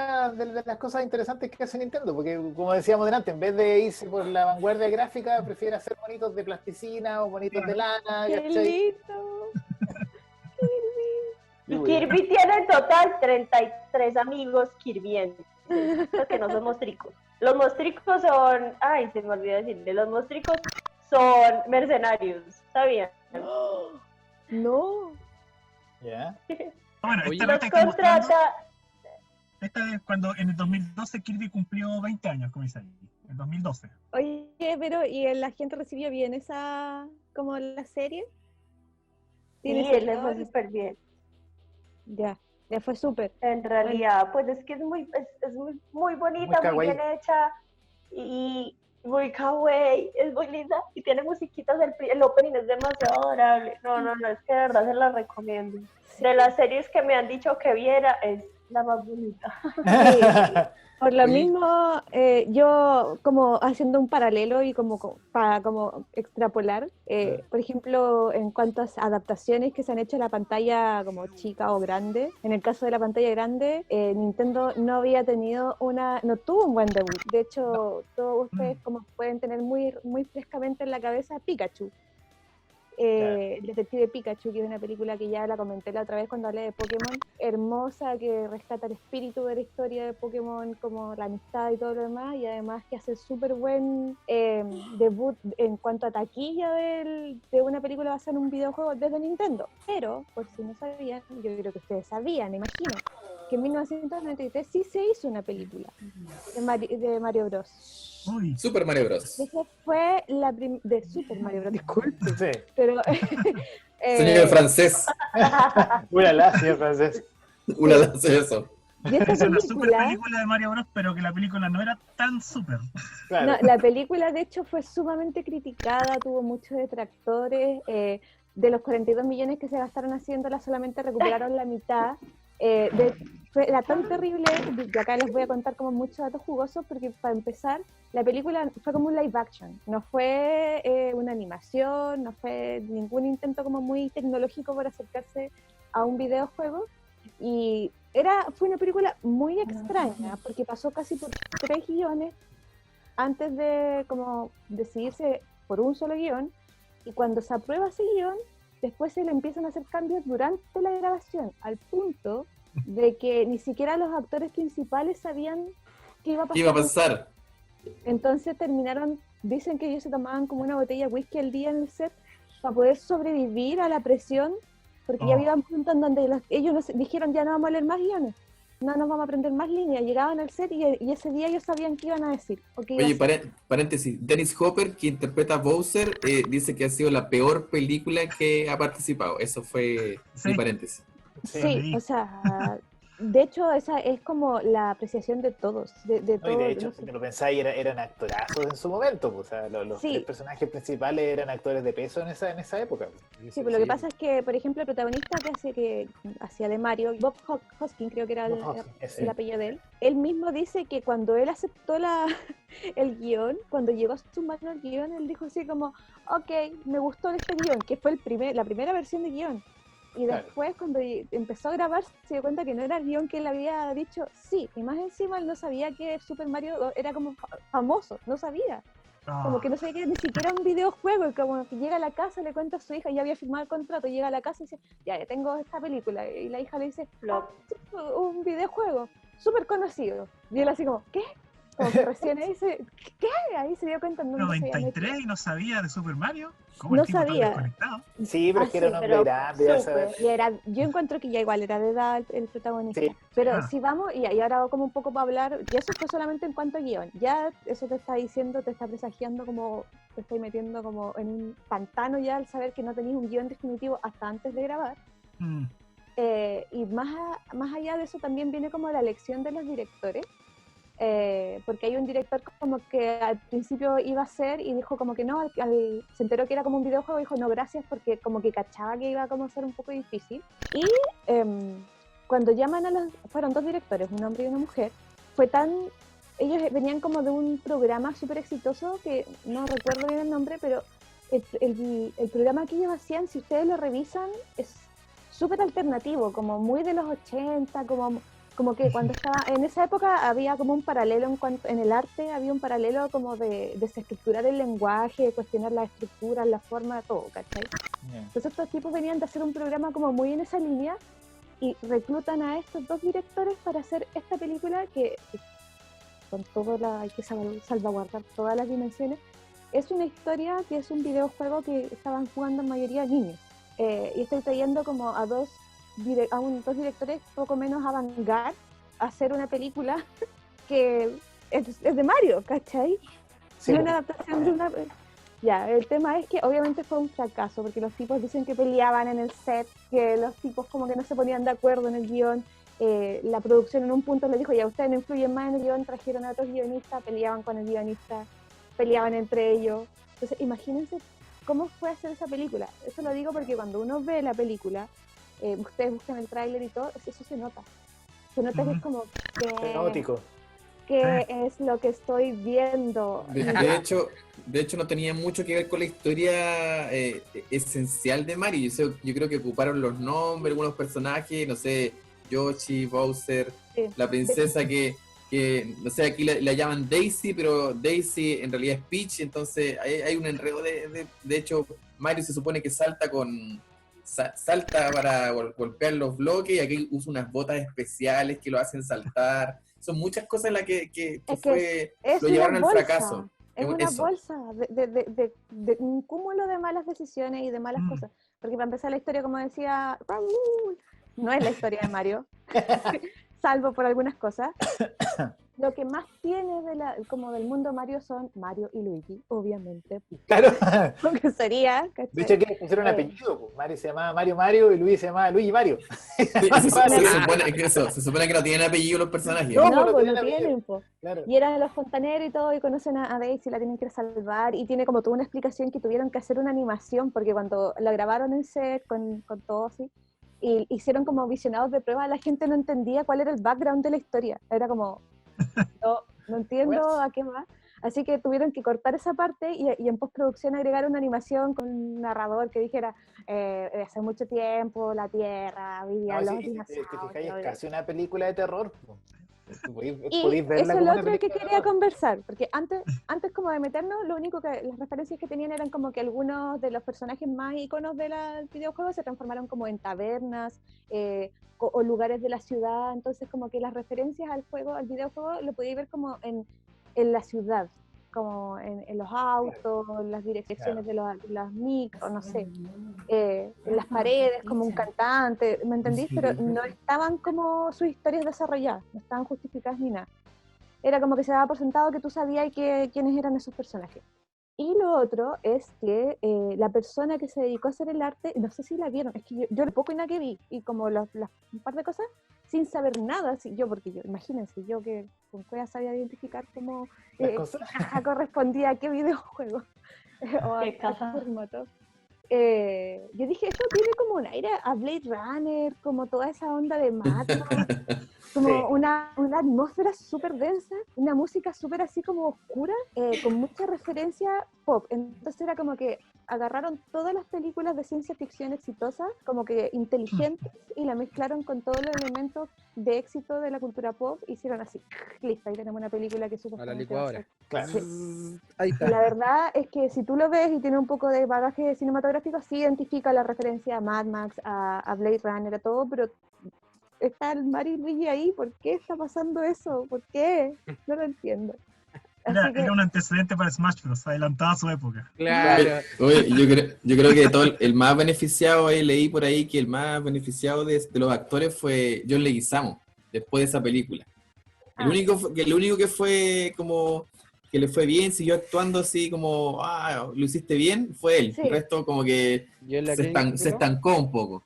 las cosas interesantes que hace Nintendo, porque como decíamos delante, en vez de irse por la vanguardia gráfica, prefiere hacer monitos de plasticina o monitos de lana, ¡Qué ¿cachai? lindo! Y Kirby tiene en total 33 amigos kirbienses, que no son mostricos. Los mostricos son, ay, se me olvidó decirle, los mostricos son mercenarios, ¿sabían? No. ¿Ya? Bueno, Oye, esta Los nota está mostrando, contrata, esta es cuando en el 2012 Kirby cumplió 20 años, como dice ahí. En 2012. Oye, pero ¿y la gente recibió bien esa, como la serie? sí, ¿Tiene él le fue seguidores? súper bien. Ya, le fue súper. En realidad, pues es que es muy bonita, muy kawaii. bien hecha y muy kawaii, es muy linda y tiene musiquitas, el opening es demasiado adorable. No, es que de verdad se la recomiendo. De las series que me han dicho que viera, es la más bonita. Por lo Oye. mismo, yo como haciendo un paralelo y para como extrapolar, por ejemplo, en cuanto a adaptaciones que se han hecho a la pantalla como chica o grande, en el caso de la pantalla grande, Nintendo no había tenido no tuvo un buen debut. De hecho, todos ustedes como pueden tener muy, muy frescamente en la cabeza Pikachu. El Detective Pikachu, que es una película que ya la comenté la otra vez cuando hablé de Pokémon, hermosa, que rescata el espíritu de la historia de Pokémon, como la amistad y todo lo demás, y además que hace súper buen debut en cuanto a taquilla de una película basada en un videojuego desde Nintendo. Pero, por si no sabían, yo creo que ustedes sabían, imagino, que en 1993 sí se hizo una película de Mario Bros. Uy, Super Mario Bros. Esa fue de Super Mario Bros. Disculpe, Sí. pero Señor francés. Ulala, señor francés. Una lanza eso. y esta es una super película, película de Mario Bros, pero que la película no era tan super. Claro. no, la película de hecho fue sumamente criticada, tuvo muchos detractores, de los 42 millones que se gastaron haciéndola solamente recuperaron la mitad. Era tan terrible, y acá les voy a contar como muchos datos jugosos, porque para empezar, la película fue como un live action, no fue una animación, no fue ningún intento como muy tecnológico por acercarse a un videojuego, y fue una película muy extraña, porque pasó casi por 3 guiones antes de como decidirse por un solo guión, y cuando se aprueba ese guión, después se le empiezan a hacer cambios durante la grabación, al punto de que ni siquiera los actores principales sabían qué iba a pasar. ¿Qué iba a pasar? Entonces dicen que ellos se tomaban como una botella de whisky al día en el set para poder sobrevivir a la presión, porque ya había un punto en donde ellos dijeron ya no vamos a leer más guiones, no nos vamos a aprender más líneas, llegaban al set y ese día ellos sabían qué iban a decir. Oye, paréntesis, Dennis Hopper, que interpreta a Bowser, dice que ha sido la peor película que ha participado. Eso fue Sí. mi paréntesis. Sí, o sea, de hecho esa es como la apreciación de todos, de No, y todos. de hecho, si lo pensáis, eran actorazos en su momento. Pues, o sea, los Sí. 3 personajes principales eran actores de peso en esa época. Pues. Sí, pero lo que pasa es que, por ejemplo, el protagonista que hacía de Mario, Bob Hoskins, creo que era Bob Hoskins, ese. el apellido de él mismo dice que cuando él aceptó el guión, cuando llegó a su mano el guión, él dijo así como, ok, me gustó este guión, que fue la primera versión de guión. Y Claro. después, cuando empezó a grabar, se dio cuenta que no era el guión que él había dicho, sí, y más encima él no sabía que Super Mario era como famoso, no sabía. Como que no sabía que ni siquiera un videojuego, y como que llega a la casa, le cuenta a su hija, ya había firmado el contrato, llega a la casa y dice, ya tengo esta película, y la hija le dice, sí, un videojuego, súper conocido, y él así como, ¿qué? Como que recién ahí ¿qué? Ahí se dio cuenta, no se había 93 y no sabía de Super Mario. ¿Cómo No el tipo tan sabía. desconectado? Sí, pero es que era un hombre pero grande. Ya súper. sabes. yo encuentro que ya igual era de edad el protagonista. Sí. Pero Ah. si vamos, y ahora como un poco para hablar, y eso fue solamente en cuanto a guión. Ya eso te está diciendo, te está presagiando como, te está metiendo como en un pantano ya al saber que no tenías un guión definitivo hasta antes de grabar. Mm. Y más allá de eso también viene como la elección de los directores. Porque hay un director como que al principio iba a ser y dijo como que no, se enteró que era como un videojuego y dijo no gracias porque como que cachaba que iba como a ser un poco difícil. Y cuando llaman fueron 2 directores, un hombre y una mujer, ellos venían como de un programa súper exitoso que no recuerdo bien el nombre, pero el programa que ellos hacían, si ustedes lo revisan, es súper alternativo, como muy de los 80, como que cuando estaba en esa época había como un paralelo en el arte, había un paralelo como de desestructurar el lenguaje, de cuestionar las estructuras, la forma, todo, ¿cachai? Entonces estos tipos venían de hacer un programa como muy en esa línea y reclutan a estos 2 directores para hacer esta película que con hay que salvaguardar todas las dimensiones. Es una historia que es un videojuego que estaban jugando en mayoría niños. Y estoy trayendo como a dos directores poco menos avant-garde a hacer una película que es de Mario, ¿cachai? Sí, No una adaptación de una... Ya, el tema es que obviamente fue un fracaso, porque los tipos dicen que peleaban en el set, que los tipos como que no se ponían de acuerdo en el guión. La producción en un punto les dijo, ya, ustedes no influyen más en el guión, trajeron a otros guionistas, peleaban con el guionista, peleaban entre ellos. Entonces, imagínense cómo fue hacer esa película. Eso lo digo porque cuando uno ve la película, ustedes buscan el tráiler y todo, eso se nota. Se nota que es como Caótico. ¿qué es lo que estoy viendo? De hecho, no tenía mucho que ver con la historia esencial de Mario. Yo creo que ocuparon los nombres, algunos personajes, no sé, Yoshi, Bowser, Sí. la princesa que no sé, aquí la llaman Daisy, pero Daisy en realidad es Peach, entonces hay un enredo de hecho, Mario se supone que salta para golpear los bloques, y aquí usa unas botas especiales que lo hacen saltar. Son muchas cosas en las que Es que es lo una llevaron al bolsa, fracaso. es una Eso. bolsa de un cúmulo de malas decisiones y de malas cosas. Porque para empezar la historia, como decía Raúl, no es la historia de Mario, salvo por algunas cosas. Lo que más tiene como del mundo Mario son Mario y Luigi, obviamente. Claro. Lo que sería, ¿cachai? De hecho, aquí le pusieron apellido. Pues. Mario se llamaba Mario y Luigi se llamaba Luigi Mario. Sí, se supone que no tienen apellido los personajes. No, No, pues tienen no apellido. tienen, po. Claro. Y eran los fontaneros y todo, y conocen a Daisy, la tienen que ir a salvar, y tiene como toda una explicación que tuvieron que hacer una animación, porque cuando la grabaron en set con todo así, y hicieron como visionados de prueba, la gente no entendía cuál era el background de la historia. Era como, no entiendo a qué va. Así que tuvieron que cortar esa parte y en postproducción agregar una animación con un narrador que dijera, hace mucho tiempo la Tierra vivía los Si te dinosaurios. fijáis, es casi una película de terror. Y Podéis verla eso es como lo una otro que película de quería terror. conversar, porque antes como de meternos, lo único que las referencias que tenían eran como que algunos de los personajes más íconos del videojuego se transformaron como en tabernas o lugares de la ciudad, entonces como que las referencias al videojuego lo podíais ver como en la ciudad, como en los autos, en las direcciones de las micros, no sé, en las paredes como un cantante, ¿me entendís? Pero no estaban como sus historias desarrolladas, no estaban justificadas ni nada. Era como que se daba por sentado que tú sabías quiénes eran esos personajes. Y lo otro es que la persona que se dedicó a hacer el arte, no sé si la vieron, es que yo poco y nada que vi, y como un par de cosas, sin saber nada, imagínense, yo que con cueva sabía identificar cómo qué caja correspondía a qué videojuego, o a qué formato. Yo dije, esto tiene como un aire a Blade Runner, como toda esa onda de Mad Max, como una atmósfera súper densa, una música súper así como oscura, con mucha referencia pop. Entonces era como que agarraron todas las películas de ciencia ficción exitosas, como que inteligentes, y la mezclaron con todos los elementos de éxito de la cultura pop, y hicieron así, listo, ahí tenemos una película que supuestamente A la licuadora. Claro. Ahí y está. la verdad es que si tú lo ves y tiene un poco de bagaje cinematográfico, sí identifica la referencia a Mad Max, a Blade Runner, a todo, pero está el Mario y Luigi ahí, ¿por qué está pasando eso? ¿Por qué? No lo entiendo. Así que, Era un antecedente para Smash Bros. Adelantado a su época. Claro. Oye, yo creo que el más beneficiado, leí por ahí que el más beneficiado de los actores fue John Leguizamo, después de esa película. El único que fue como que le fue bien, siguió actuando así como, lo hiciste bien, fue él. Sí. El resto como que Yo en la se clínica, estancó un poco.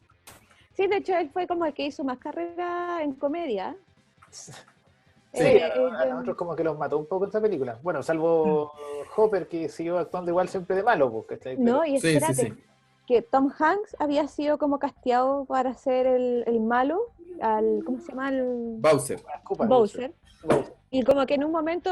sí, de hecho él fue como el que hizo más carrera en comedia. Sí, a John- nosotros como que los mató un poco esta película. Bueno, salvo Hopper, que siguió actuando igual siempre de malo, pues, ¿cachai? No, y Sí, espérate, sí. que Tom Hanks había sido como casteado para ser el malo, ¿cómo se llama? Bowser. Bowser. Y como que en un momento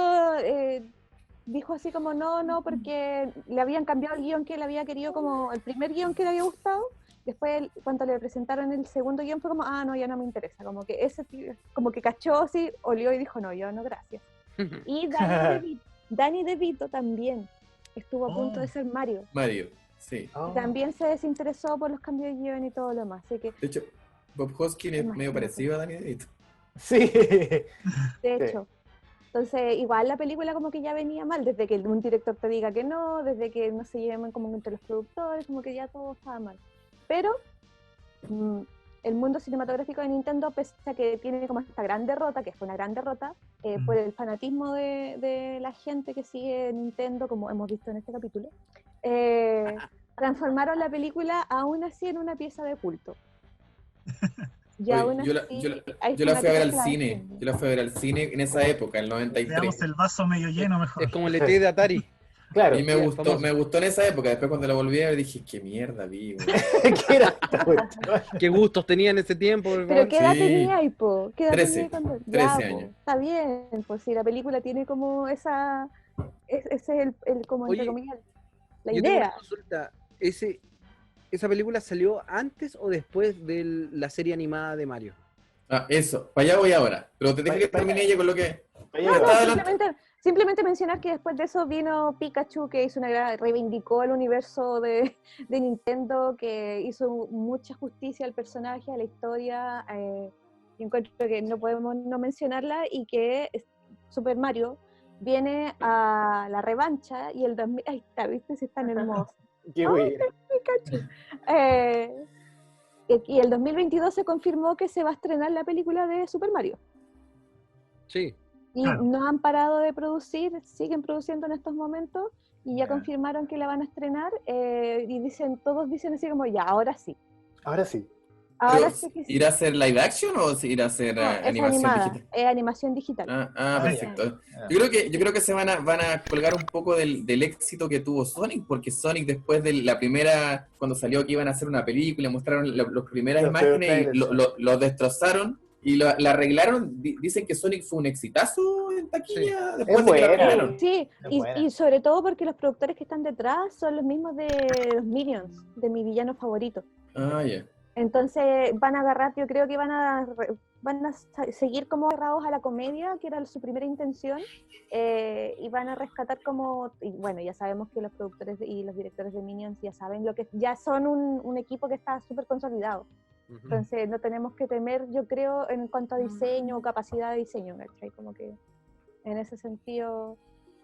dijo así como no, porque le habían cambiado el guión que él había querido, como el primer guión que le había gustado. Después, cuando le presentaron el segundo guión, fue como, no, ya no me interesa. Como que ese tío, como que cachó así, olió y dijo, no, yo no, gracias. Y Danny DeVito también estuvo a punto de ser Mario. Mario, sí. Oh. Y también se desinteresó por los cambios de guión y todo lo demás. Así que, De hecho, Bob Hoskins es medio Imagínate. parecido a Danny DeVito. Sí. de hecho, entonces igual la película como que ya venía mal, desde que un director te diga que no, desde que no se lleven como entre los productores, como que ya todo estaba mal. Pero el mundo cinematográfico de Nintendo, pese a que tiene como esta gran derrota, que fue una gran derrota, por el fanatismo de la gente que sigue Nintendo, como hemos visto en este capítulo, transformaron la película aún así en una pieza de culto. Y Oye, aún yo así, la fui a ver al fanáticos que la cine. defienden. Yo la fui a ver al cine en esa época, el 93. Veamos el vaso medio lleno mejor. Es como el ET de Atari. Claro. Y me Sí, gustó, famoso. me gustó en esa época. Después cuando la volví a ver dije, qué mierda vi, güey. ¿Qué era esta cuestión? ¿Qué gustos tenía en ese tiempo, por Pero favor? ¿qué edad Sí. tenía ahí, po? ¿Qué edad 13, tenía cuando? 13 Ya, años. po, está bien, pues si la película tiene como esa, ese es como entre Oye, comillas, la Yo tengo una idea. consulta. ¿Esa película salió antes o después de la serie animada de Mario? Ah, eso, para allá voy ahora. Pero te dejé que termine ella con lo que... Oye, No, Está adelante. simplemente mencionar que después de eso vino Pikachu, que hizo reivindicó el universo de Nintendo, que hizo mucha justicia al personaje, a la historia. Yo encuentro que no podemos no mencionarla y que Super Mario viene a la revancha y el 2000, ahí está, ¿viste? Si es tan hermoso. qué Ay, buena. Pikachu. Y el 2022 se confirmó que se va a estrenar la película de Super Mario. Sí. Y Claro. no han parado de producir, siguen produciendo en estos momentos y ya Ya. confirmaron que la van a estrenar y todos dicen así como, ya, ahora sí. Ahora sí. Ahora Pero, sí que sí. ¿ir a hacer live action o ir a hacer No, es animación animada, digital? es animación digital. Ah, Ah, perfecto. ya. Yo creo que se van a colgar un poco del éxito que tuvo Sonic, porque Sonic después de la primera, cuando salió que iban a hacer una película, mostraron las primeras Los imágenes y trailers, lo destrozaron y la arreglaron. Dicen que Sonic fue un exitazo en taquilla después Es de que la buena. arreglaron. Sí, Es y, buena. y sobre todo porque los productores que están detrás son los mismos de los Minions, de mi villano favorito. Ah, ya. Entonces van a agarrar, yo creo que van a seguir como agarrados a la comedia, que era su primera intención, y van a rescatar como, y bueno, ya sabemos que los productores y los directores de Minions ya saben lo que, ya son un equipo que está súper consolidado. Ujú. Entonces no tenemos que temer, yo creo, en cuanto a diseño o capacidad de diseño, ¿cachai? Como que en ese sentido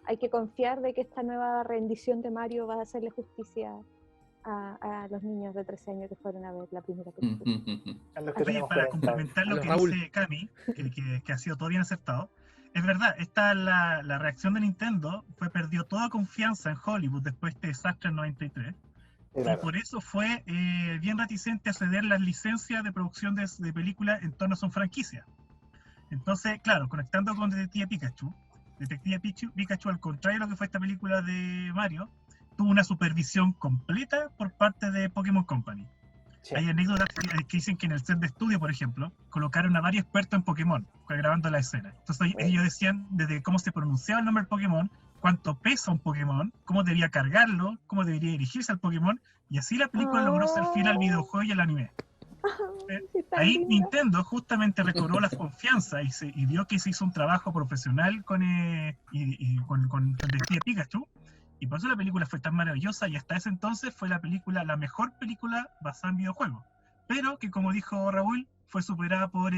hay que confiar de que esta nueva rendición de Mario va a hacerle justicia a los niños de 13 años que fueron a ver la primera película. A los que Oye, tenemos para 40 años. complementar lo Hola, que Raúl. dice Cami, que ha sido todo bien acertado, es verdad, la reacción de Nintendo perdió toda confianza en Hollywood después de este desastre en 93, Sí, y claro. por eso fue bien reticente a ceder las licencias de producción de películas en torno a su franquicia. Entonces, claro, conectando con Detective Pikachu, al contrario de lo que fue esta película de Mario, tuvo una supervisión completa por parte de Pokémon Company. Sí. Hay anécdotas que dicen que en el set de estudio, por ejemplo, colocaron a varios expertos en Pokémon grabando la escena. Entonces ellos decían desde cómo se pronunciaba el nombre del Pokémon, cuánto pesa un Pokémon, cómo debía cargarlo, cómo debería dirigirse al Pokémon, y así la película logró ser fiel al videojuego y al anime. Sí, tan Ahí linda. Nintendo justamente recobró la confianza y vio que se hizo un trabajo profesional con Detective Pikachu, y por eso la película fue tan maravillosa, y hasta ese entonces fue la mejor película basada en videojuegos, pero que, como dijo Raúl, fue superada por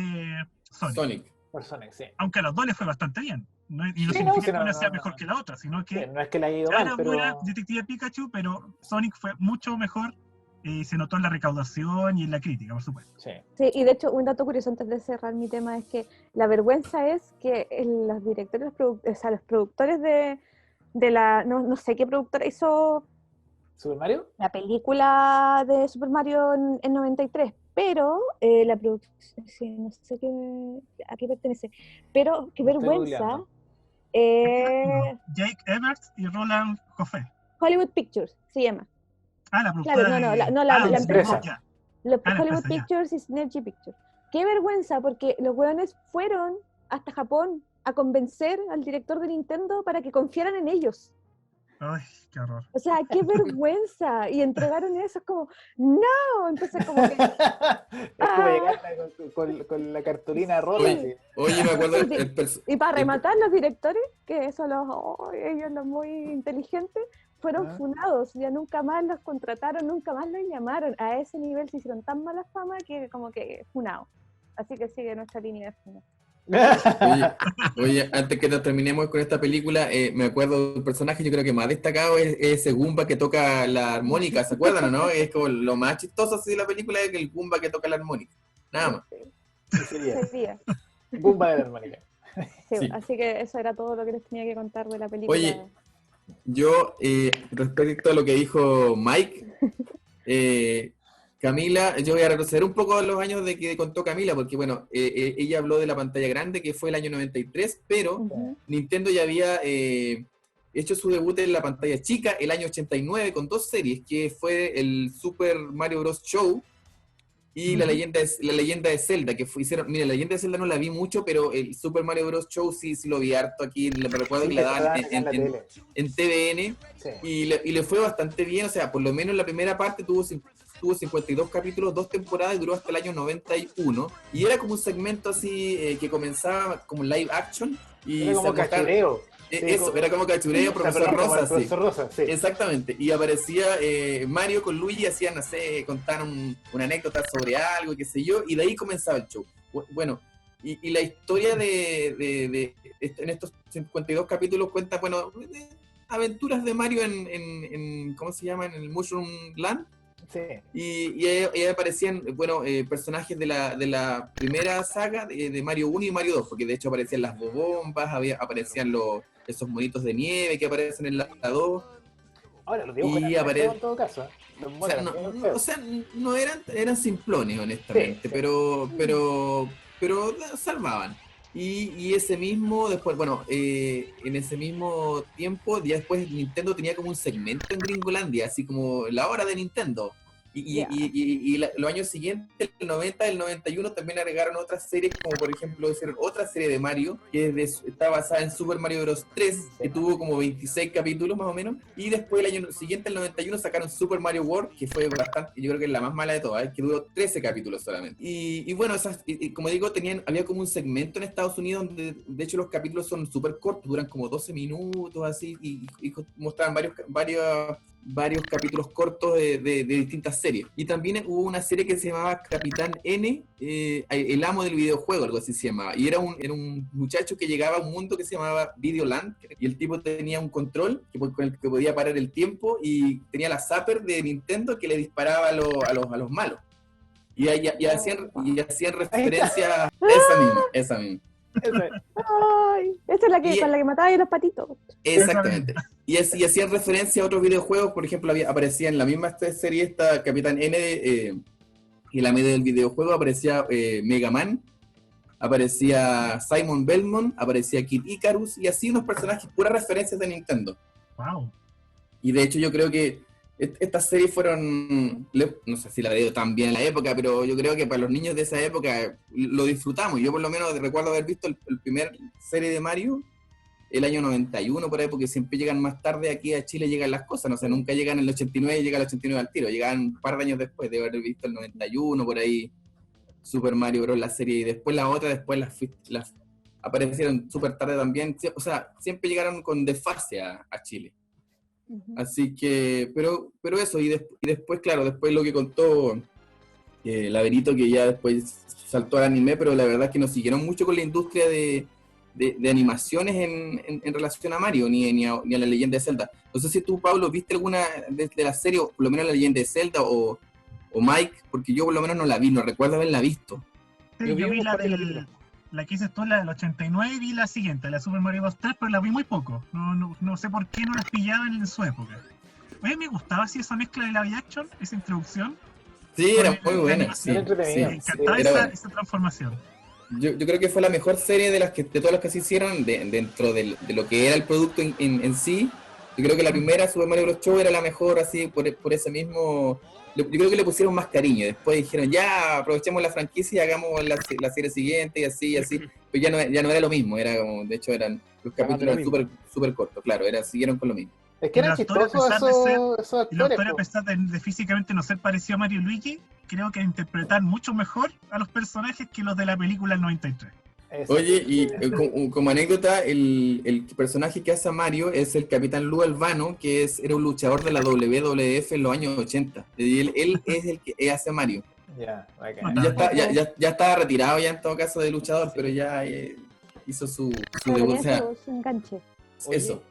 Sonic. Sonic. Por Sonic, sí. Aunque a los dos les fue bastante bien. Y no Sí, significa no, sí, que no, una no, sea no, mejor no. que la otra, sino Sí, que no es que le haya ido ya mal, era pero buena Detective Pikachu, pero Sonic fue mucho mejor, y se notó en la recaudación y en la crítica, por supuesto. sí. Sí, y de hecho, un dato curioso antes de cerrar mi tema es que la vergüenza es que los directores, o sea, los productores de la, no sé qué productora hizo ¿Super Mario? la película de Super Mario en 93, pero la producción, sí, no sé a qué pertenece, pero qué Lo estoy vergüenza, googleando. Jake Everts y Roland Joffé. Hollywood Pictures se llama. La Claro, productora no, de... la la empresa. empresa. Los la Hollywood empresa, ya. Pictures y Synergy Pictures. Qué vergüenza, porque los hueones fueron hasta Japón a convencer al director de Nintendo para que confiaran en ellos. Ay, qué horror. O sea, qué vergüenza. Y entregaron eso, es como, no. Entonces, como que. Es como llegar con la cartulina rota. Oye, así. oye, me acuerdo el Y para rematar, los directores, que son ellos los muy inteligentes, fueron Ah. funados. Ya nunca más los contrataron, nunca más los llamaron. A ese nivel se hicieron tan mala fama que como que funados. Así que sigue nuestra línea de funa. Oye, antes que nos terminemos con esta película, me acuerdo de un personaje, yo creo que más destacado es ese Goomba que toca la armónica, ¿se acuerdan o no? Es como lo más chistoso así de la película es el Goomba que toca la armónica, nada más. Sería. Bumba de la armónica. Sí, Sí. Así que eso era todo lo que les tenía que contar de la película. Oye, yo, respecto a lo que dijo Mike, Camila, yo voy a retroceder un poco los años de que contó Camila, porque bueno, ella habló de la pantalla grande, que fue el año 93, pero Ujú. Nintendo ya había hecho su debut en la pantalla chica el año 89 con 2 series, que fue el Super Mario Bros. Show y la leyenda de Zelda, que hicieron, mira, la leyenda de Zelda no la vi mucho, pero el Super Mario Bros. Show sí lo vi harto aquí, me recuerdo Sí, que que la te daban daban acá en la tele. en TVN, Sí. y le fue bastante bien, o sea, por lo menos la primera parte tuvo 52 capítulos, 2 temporadas, y duró hasta el año 91, y era como un segmento así, que comenzaba como live action, y Era como se mostraba, cachureo. Sí, eso, como- era como cachureo, o sea, profesor perdón, como Rosa, el así. profesor Rosa, sí. Exactamente, y aparecía Mario con Luigi, hacían, no sé, contaron una anécdota sobre algo, qué sé yo, y de ahí comenzaba el show. Bueno, y la historia en estos 52 capítulos cuenta, bueno, aventuras de Mario en ¿cómo se llama? En el Mushroom Land. Sí. Y ahí aparecían, bueno, personajes de la primera saga de Mario 1 y Mario 2, porque de hecho aparecían las bombas, aparecían esos monitos de nieve que aparecen en la 2, Ahora, los dibujos y eran feos en todo caso. Los o monos sea, eran no, bien o feos. sea, no eran simplones, honestamente, Sí, sí. pero salvaban. Y ese mismo, después, bueno, en ese mismo tiempo, ya después Nintendo tenía como un segmento en Gringolandia, así como la hora de Nintendo. Ya. Los años siguientes, el 90, el 91, también agregaron otras series, como por ejemplo, hicieron otra serie de Mario, que está basada en Super Mario Bros. 3, que tuvo como 26 capítulos más o menos. Y después, el año siguiente, el 91, sacaron Super Mario World, que fue bastante, yo creo que es la más mala de todas, que duró 13 capítulos solamente. Y bueno, como digo, había como un segmento en Estados Unidos donde, de hecho, los capítulos son súper cortos, duran como 12 minutos, así, y mostraban varios capítulos cortos de distintas series. Y también hubo una serie que se llamaba Capitán N, el amo del videojuego, algo así se llamaba. Y era un muchacho que llegaba a un mundo que se llamaba Videoland, y el tipo tenía un control con el que podía parar el tiempo, y tenía la Zapper de Nintendo que le disparaba a los malos. Y hacían referencia a esa misma. Ay, esa es la que, Y- con la que mataba a los patitos. Exactamente. Y hacían referencia a otros videojuegos, por ejemplo, aparecía en la misma serie esta Capitán N, y la media del videojuego aparecía Mega Man, aparecía Simon Belmont, aparecía Kid Icarus, y así unos personajes, puras referencias de Nintendo. Wow. Y de hecho yo creo que estas series fueron, no sé si la veo tan bien en la época, pero yo creo que para los niños de esa época lo disfrutamos. Yo por lo menos recuerdo haber visto el primer serie de Mario el año 91 por ahí, porque siempre llegan más tarde aquí a Chile, llegan las cosas, no sé, nunca llegan en el 89 y llega el 89 al tiro, llegan un par de años después de haber visto el 91 por ahí, Super Mario Bros. La serie, y después la otra, después las aparecieron súper tarde también, o sea, siempre llegaron con desfase a Chile. Así que, pero eso, y después, claro, después lo que contó Laberito, que ya después saltó al anime, pero la verdad es que nos siguieron mucho con la industria de animaciones en relación a Mario, ni a la leyenda de Zelda. No sé si tú, Pablo, viste alguna de las series, o por lo menos la leyenda de Zelda, o Mike, porque yo por lo menos no la vi, no recuerdo haberla visto. Sí, Yo vi yo vi unos la par de capítulos. la que dices tú, la del 89, y vi la siguiente, la Super Mario Bros. 3, pero la vi muy poco. No sé por qué no las pillaba en su época. Oye, me gustaba así esa mezcla de live action, esa introducción. Sí, Con era muy la buena, animación. sí, Era entretenido. Me sí, encantaba era buena. esa transformación. Yo creo que fue la mejor serie de todas las que se hicieron dentro de lo que era el producto en sí. Yo creo que la primera, Super Mario Bros. Show, era la mejor, así, por ese mismo. Yo creo que le pusieron más cariño. Después dijeron, ya, aprovechemos la franquicia y hagamos la serie siguiente, y así, y así. Pero ya no era lo mismo, era como, de hecho, eran los Era más de lo capítulos súper super cortos, claro, siguieron con lo mismo. Es que Y eran los actores, chistosos a pesar de ser- esos Y los actores. actores, a po. pesar de físicamente no ser parecido a Mario y Luigi, creo que interpretan mucho mejor a los personajes que los de la película del 93. Eso. Oye, y como anécdota, el personaje que hace a Mario es el Capitán Lou Albano, que era un luchador de la WWF en los años 80. Y él es el que hace a Mario. Ya, bacán. Notable. Ya estaba retirado ya en todo caso de luchador, pero ya hizo su debut. O sea, Su enganche. Oye, eso.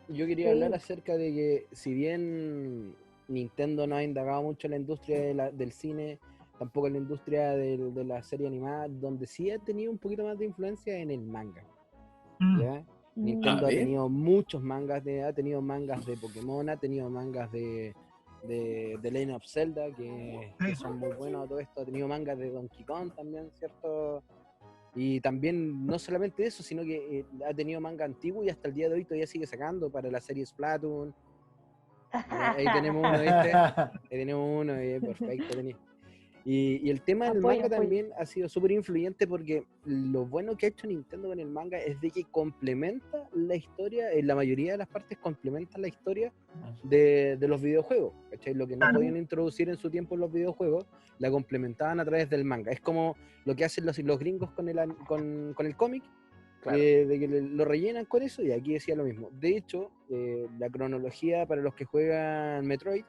Yo quería Sí. hablar acerca de que, si bien Nintendo no ha indagado mucho en la industria del cine, tampoco en la industria de la serie animada, donde sí ha tenido un poquito más de influencia en el manga. Mm. ¿Ya? Nintendo A ha ver. tenido muchos mangas, ha tenido mangas de Pokémon, ha tenido mangas de Legend of Zelda, que Sí. son muy buenos. Todo esto ha tenido mangas de Donkey Kong también, ¿cierto? Y también, no solamente eso, sino que ha tenido manga antiguo y hasta el día de hoy todavía sigue sacando para la serie Splatoon. Ahí tenemos uno, ¿viste? Ahí tenemos uno, perfecto, tenía. Y el tema del Apoyo, manga apoyo. también ha sido súper influyente porque lo bueno que ha hecho Nintendo con el manga es de que complementa la historia, en la mayoría de las partes complementa la historia de los videojuegos, ¿cachai? Lo que no podían introducir en su tiempo en los videojuegos, la complementaban a través del manga. Es como lo que hacen los gringos con el cómic, Claro. de que lo rellenan con eso, y aquí decía lo mismo. De hecho, la cronología para los que juegan Metroid,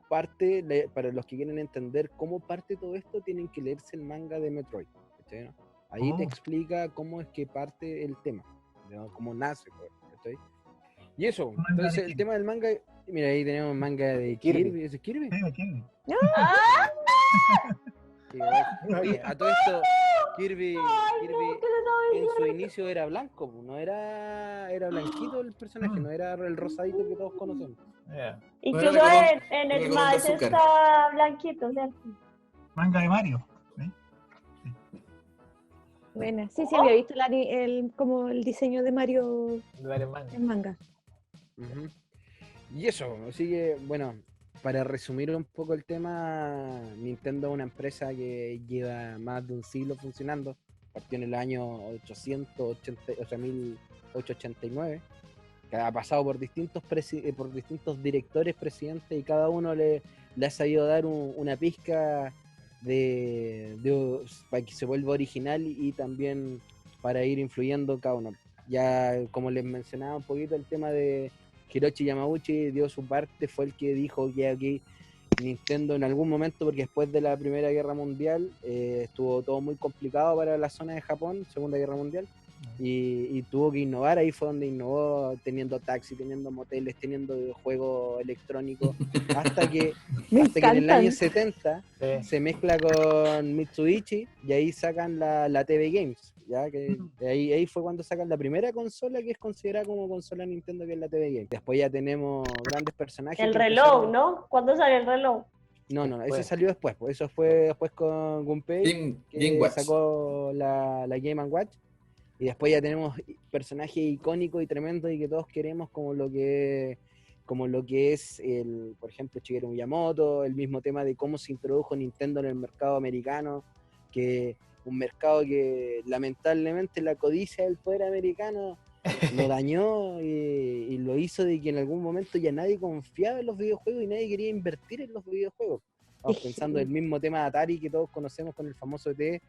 para los que quieren entender cómo parte todo esto, tienen que leerse el manga de Metroid, ¿cachai? Ahí te explica cómo es que parte el tema, ¿no? Cómo nace, ¿cachai? Y eso, Manga entonces de el Kirby. tema del manga, mira, ahí tenemos manga de Kirby. Kirby. ¿Ese es Kirby? Sí, aquí. Sí, oye, a todo esto, Kirby ¿Qué se en su sabe? inicio era blanco, no era blanquito el personaje, no era el rosadito que todos conocemos. Yeah. Incluso Bueno, en le el recomiendo Smash azúcar. está blanquito, ¿cierto? Manga de Mario. ¿sí? Bueno, sí, había visto como el diseño de Mario De varios mangas. en manga. Ujú. Y eso, así que, bueno, para resumir un poco el tema, Nintendo es una empresa que lleva más de un siglo funcionando. Partió en el año 1889, que ha pasado por distintos directores, presidentes, y cada uno le ha sabido dar una pizca para que se vuelva original y también para ir influyendo cada uno. Ya, como les mencionaba un poquito, el tema de Hiroshi Yamauchi dio su parte, fue el que dijo que aquí Nintendo en algún momento, porque después de la Primera Guerra Mundial estuvo todo muy complicado para la zona de Japón, Segunda Guerra Mundial, y tuvo que innovar. Ahí fue donde innovó, teniendo taxi, teniendo moteles, teniendo juegos electrónicos, hasta que Me en el encantan. año 70 Sí. se mezcla con Mitsubishi y ahí sacan la TV Games, ¿ya? Que ahí fue cuando sacan la primera consola que es considerada como consola Nintendo, que es la TV Games. Después ya tenemos grandes personajes. El que reloj, empezaron- ¿no? ¿Cuándo salió el reloj? No, ese Después. salió después, pues eso fue después con Gunpei, Game que Watch. sacó la Game & Watch. Y después ya tenemos personajes icónicos y tremendos y que todos queremos, como lo que es por ejemplo, Shigeru Miyamoto, el mismo tema de cómo se introdujo Nintendo en el mercado americano, que un mercado que lamentablemente la codicia del poder americano lo dañó y lo hizo de que en algún momento ya nadie confiaba en los videojuegos y nadie quería invertir en los videojuegos. Estamos pensando en el mismo tema de Atari que todos conocemos con el famoso ET.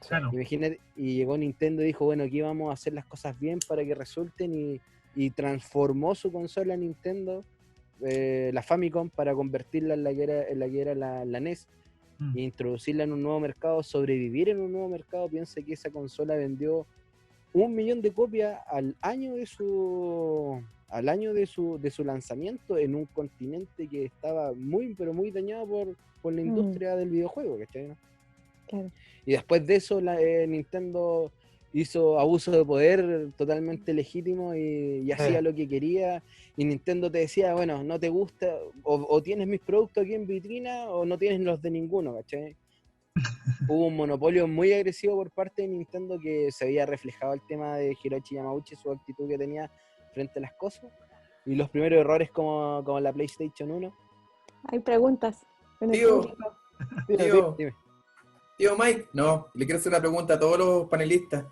Claro. Imagínate, y llegó Nintendo y dijo, bueno, aquí vamos a hacer las cosas bien para que resulten, y transformó su consola Nintendo, la Famicom, para convertirla en la que era la NES, e introducirla en un nuevo mercado, sobrevivir en un nuevo mercado. Piensa que esa consola vendió 1 millón de copias al año de su lanzamiento, en un continente que estaba muy, pero muy dañado por la industria del videojuego, ¿cachai? ¿No? Claro. Y después de eso, Nintendo hizo abuso de poder totalmente legítimo y hacía lo que quería. Y Nintendo te decía, bueno, no te gusta, o tienes mis productos aquí en vitrina, o no tienes los de ninguno, ¿cachai? Hubo un monopolio muy agresivo por parte de Nintendo, que se había reflejado el tema de Hiroshi Yamauchi, su actitud que tenía frente a las cosas. Y los primeros errores como la PlayStation 1. Hay preguntas. en el Tío. público. Dime. Tío Mike, no, le quiero hacer una pregunta a todos los panelistas.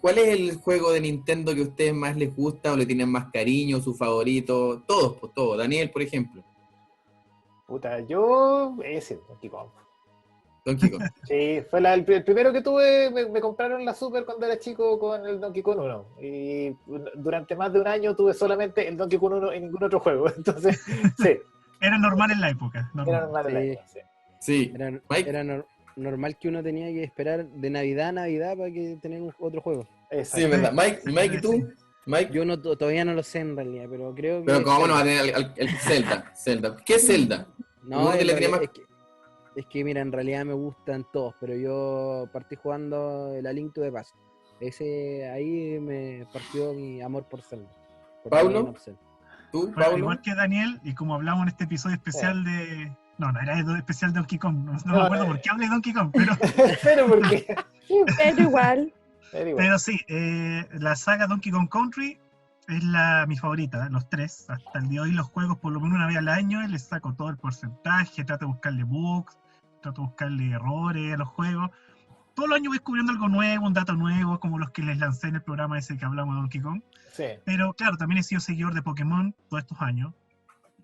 ¿Cuál es el juego de Nintendo que a ustedes más les gusta o le tienen más cariño, su favorito? Todos, pues todos. Daniel, por ejemplo. Puta, yo ese, Donkey Kong. Donkey Kong. Sí, fue el primero que tuve. Me compraron la Super cuando era chico con el Donkey Kong 1. Y durante más de un año tuve solamente el Donkey Kong 1 y ningún otro juego. Entonces, sí, Era normal en la época. Normal. era normal en la Sí. época, sí. Sí. Era Mike. normal que uno tenía que esperar de Navidad a Navidad para que tener otro juego. Exacto. Sí, es verdad. Mike, ¿y tú? Mike. Yo todavía no lo sé en realidad, pero creo que... Pero cómo no va a tener el Zelda. ¿Qué es Zelda? No, ¿Uno que le tenía más- es que mira, en realidad me gustan todos, pero yo partí jugando el A Link to the Past. Ahí me partió mi amor por Zelda. Por ¿Paulo? The Legend of Zelda. ¿Tú, Bueno, Pablo? igual que Daniel, y como hablamos en este episodio especial de... No, era especial de Donkey Kong. No me acuerdo por qué hablé de Donkey Kong, pero Pero porque Pero igual. Pero sí, la saga Donkey Kong Country es mi favorita, los tres. Hasta el día de hoy los juegos por lo menos una vez al año, les saco todo el porcentaje, trato de buscarle bugs, trato de buscarle errores a los juegos. Todos los años voy descubriendo algo nuevo, un dato nuevo, como los que les lancé en el programa ese que hablamos de Donkey Kong. Sí. Pero claro, también he sido seguidor de Pokémon todos estos años.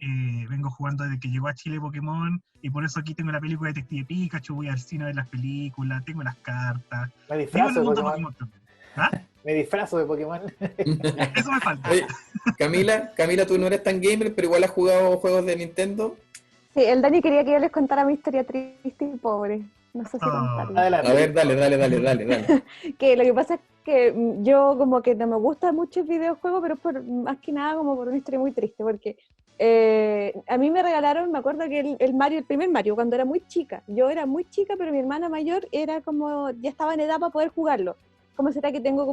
Vengo jugando desde que llegó a Chile Pokémon, y por eso aquí tengo la película de Detective Pikachu, voy al cine a ver las películas, tengo las cartas. Me Vivo en disfrazo el de mundo Pokémon. Pokémon también. ¿Ah? Me disfrazo de Pokémon. Eso me falta. Oye, Camila, tú no eres tan gamer, pero igual has jugado juegos de Nintendo. Sí, el Dani quería que yo les contara mi historia triste y pobre. No sé si contarla. Adelante. A ver, dale. Que lo que pasa es que yo como que no me gusta mucho el videojuego, pero más que nada como por una historia muy triste, porque a mí me regalaron, me acuerdo que el primer Mario, cuando era muy chica. Yo era muy chica, pero mi hermana mayor era como, ya estaba en edad para poder jugarlo. ¿Cómo será que tengo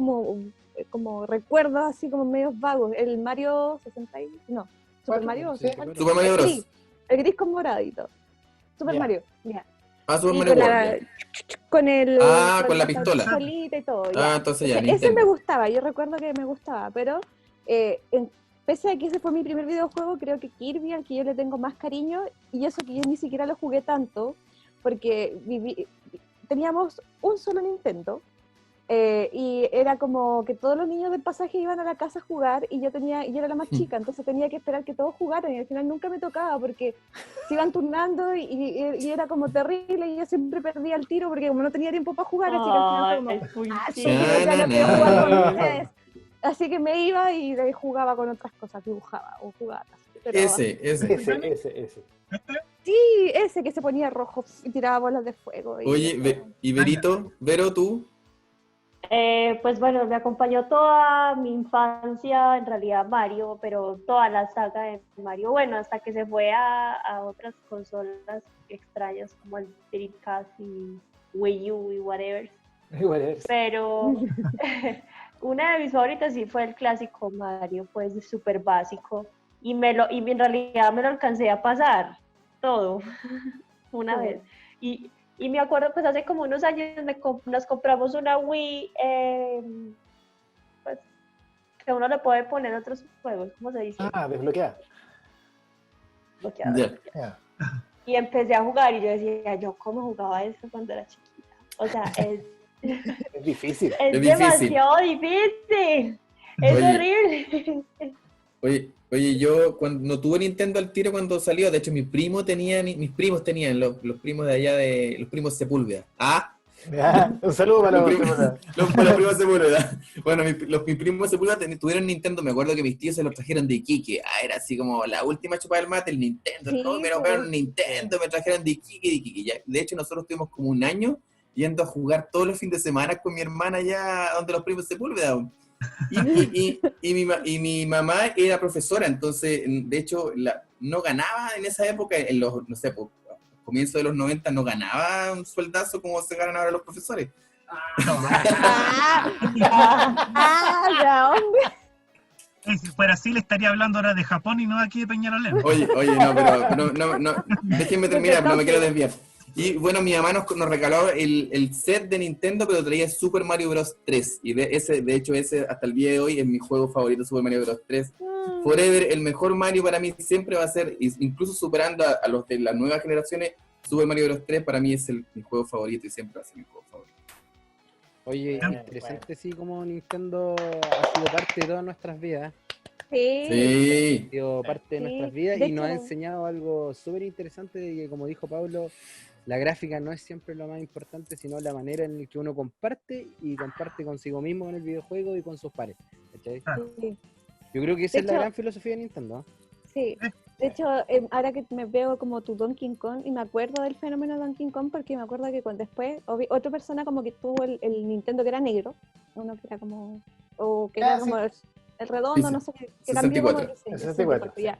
como recuerdos así como medios vagos? El Mario 60 no, Super Mario. Sí. Super Mario Bros. Sí, el gris con moradito. Super Ya. Mario, ya. Ah, Super Y Mario con World. con el Con la pistola. pistolita y todo. Ah, ya. entonces ya, Ese me Nintendo. gustaba, yo recuerdo que me gustaba, pero pese a que ese fue mi primer videojuego, creo que Kirby, al que yo le tengo más cariño, y eso que yo ni siquiera lo jugué tanto, porque teníamos un solo Nintendo, y era como que todos los niños del pasaje iban a la casa a jugar, y yo era la más chica, entonces tenía que esperar que todos jugaran, y al final nunca me tocaba, porque se iban turnando, y era como terrible, y yo siempre perdía el tiro, porque como no tenía tiempo para jugar, así que al final fue como, súper, ya no quiero jugar con ustedes. Así que me iba y de ahí jugaba con otras cosas, dibujaba o jugaba. Pero, Ese. Ese. sí, ese que se ponía rojo y tiraba bolas de fuego. Oye, y Verito, Vero, tú. Pues bueno, me acompañó toda mi infancia, en realidad Mario, pero toda la saga de Mario, bueno, hasta que se fue a otras consolas extrañas como el Dreamcast y Wii U y whatever. Pero una de mis favoritas sí fue el clásico Mario, pues súper básico, y en realidad me lo alcancé a pasar todo una vez. Y me acuerdo, pues hace como unos años nos compramos una Wii, pues que uno le puede poner otros juegos, ¿cómo se dice? Desbloqueada. Bloqueado. Ya. Y empecé a jugar y yo decía, yo cómo jugaba eso cuando era chiquita. O sea, Es difícil. es difícil. demasiado difícil. Es Oye. horrible. Oye, yo no tuve Nintendo al tiro cuando salió, de hecho mis primos tenían, los primos de allá los primos Sepúlveda. Ya, un saludo para los Los primos Sepúlveda. Bueno, mis primos Sepúlveda tuvieron Nintendo, me acuerdo que mis tíos se los trajeron de Iquique. Era así como la última chupada del mate, el Nintendo. Sí, No, me compraron Nintendo, me trajeron de Iquique. Ya, de hecho, nosotros tuvimos como un año yendo a jugar todos los fines de semana con mi hermana allá donde los primos Sepúlveda. Y mi mamá era profesora, entonces, de hecho, no ganaba en esa época, en los, no sé, comienzo de los 90, no ganaba un sueldazo como se ganan ahora los profesores. Ya, hombre. Si fuera así, le estaría hablando ahora de Japón y no aquí de Peñalolén. Oye, no, pero no, déjenme terminar, no me quiero desviar. Y bueno, mi mamá nos regaló el set de Nintendo, pero traía Super Mario Bros. 3. Y de hecho, ese hasta el día de hoy es mi juego favorito, Super Mario Bros. 3. Forever, el mejor Mario para mí siempre va a ser, incluso superando a los de las nuevas generaciones, Super Mario Bros. 3 para mí es mi juego favorito y siempre va a ser mi juego favorito. Oye, interesante sí como Nintendo ha sido parte de todas nuestras vidas. Sí. Ha sido parte de nuestras vidas de y nos ha hecho- enseñado algo súper interesante de que, como dijo Pablo, la gráfica no es siempre lo más importante, sino la manera en la que uno comparte y comparte consigo mismo en el videojuego y con sus pares. ¿Cachai? Sí. Yo creo que esa De es la hecho- gran filosofía de Nintendo. Sí, de hecho, ahora que me veo como tu Donkey Kong y me acuerdo del fenómeno Donkey Kong porque me acuerdo que después otra persona como que tuvo el Nintendo que era negro, uno que era como, o que era sí. como el redondo, Sí, no sé, que cambió como el 64. diseño, 64, ya.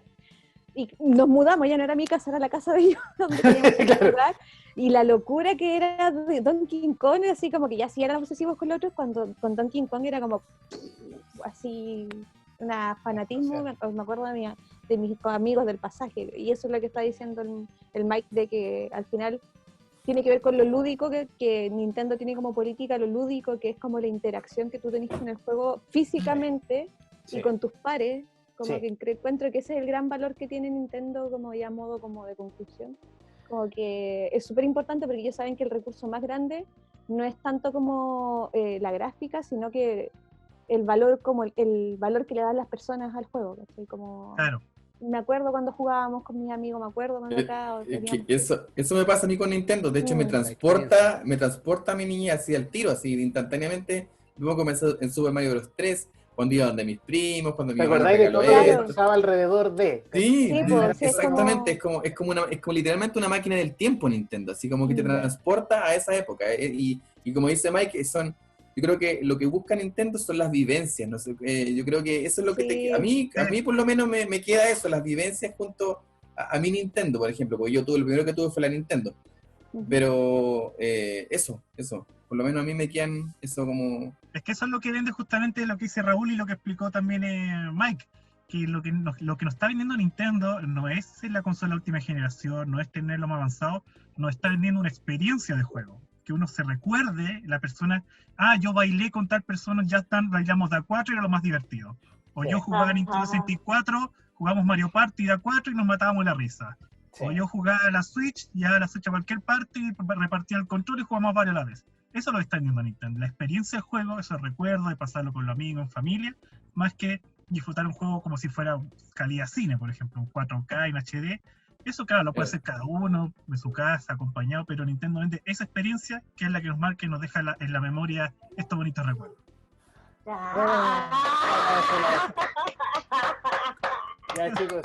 Y nos mudamos, ya no era mi casa, era la casa de ellos, donde teníamos que Claro. jugar. Y la locura que era de Donkey Kong, así como que ya sí eran obsesivos con los otros, cuando con Donkey Kong era como así, un fanatismo, me acuerdo de mis amigos del pasaje, y eso es lo que está diciendo el Mike, de que al final tiene que ver con lo lúdico, que Nintendo tiene como política, lo lúdico, que es como la interacción que tú tenés con el juego físicamente Sí. y con tus pares, como Sí. que encuentro que ese es el gran valor que tiene Nintendo, como ya a modo como de conclusión. Como que es súper importante porque ellos saben que el recurso más grande no es tanto como la gráfica, sino que el valor, como el valor que le dan las personas al juego, ¿cachai? Como, Claro. me acuerdo cuando jugábamos con mis amigos, me acuerdo cuando acá Es que teníamos... eso me pasa a mí con Nintendo. De hecho, Mm. me transporta a mi niña así al tiro, así instantáneamente. Luego comenzó en Super Mario Bros. 3, cuando iba donde mis primos, cuando mi ¿Te mamá nos acordáis de regaló todo lo que Claro. esto. pasaba alrededor de? Sí, Sí, pues, sí, es exactamente. como- Es como literalmente una máquina del tiempo Nintendo, así como que te Mm. transporta a esa época. Y como dice Mike, yo creo que lo que busca Nintendo son las vivencias. No sé, yo creo que eso es lo que Sí. a mí por lo menos me queda eso, las vivencias junto a mi Nintendo, por ejemplo, porque lo primero que tuve fue la Nintendo. Ujú. Pero eso, por lo menos a mí me quedan eso como... Es que eso es lo que vende justamente lo que dice Raúl y lo que explicó también Mike, que lo que nos está vendiendo Nintendo no es la consola última generación, no es tenerlo más avanzado, nos está vendiendo una experiencia de juego. Que uno se recuerde, la persona, yo bailé con tal persona, bailamos de a 4 y era lo más divertido. O Sí. yo jugaba a Nintendo Ajá. 64, jugamos Mario Party de a 4 y nos matábamos la risa. Sí. O yo jugaba a la Switch, ya la Switch a cualquier parte y repartía el control y jugamos varios a la vez. Eso lo está vendiendo Nintendo. La experiencia del juego, esos recuerdos de pasarlo con los amigos, en familia, más que disfrutar un juego como si fuera calidad cine, por ejemplo, un 4K en HD. Eso, claro, lo puede hacer cada uno en su casa, acompañado, pero Nintendo vende esa experiencia que es la que nos marca y nos deja en la memoria estos bonitos recuerdos. Ya, chicos,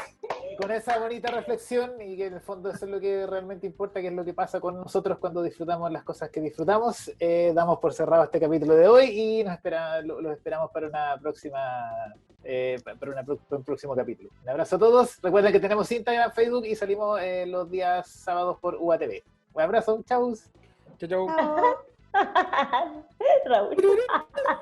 y con esa bonita reflexión, y que en el fondo eso es lo que realmente importa, que es lo que pasa con nosotros cuando disfrutamos las cosas que disfrutamos, damos por cerrado este capítulo de hoy y los esperamos para una próxima para un próximo capítulo. Un abrazo a todos. Recuerden que tenemos Instagram, Facebook y salimos los días sábados por UATV. Un abrazo, chau. Chau, chau. Chao. Raúl. Ah, ah.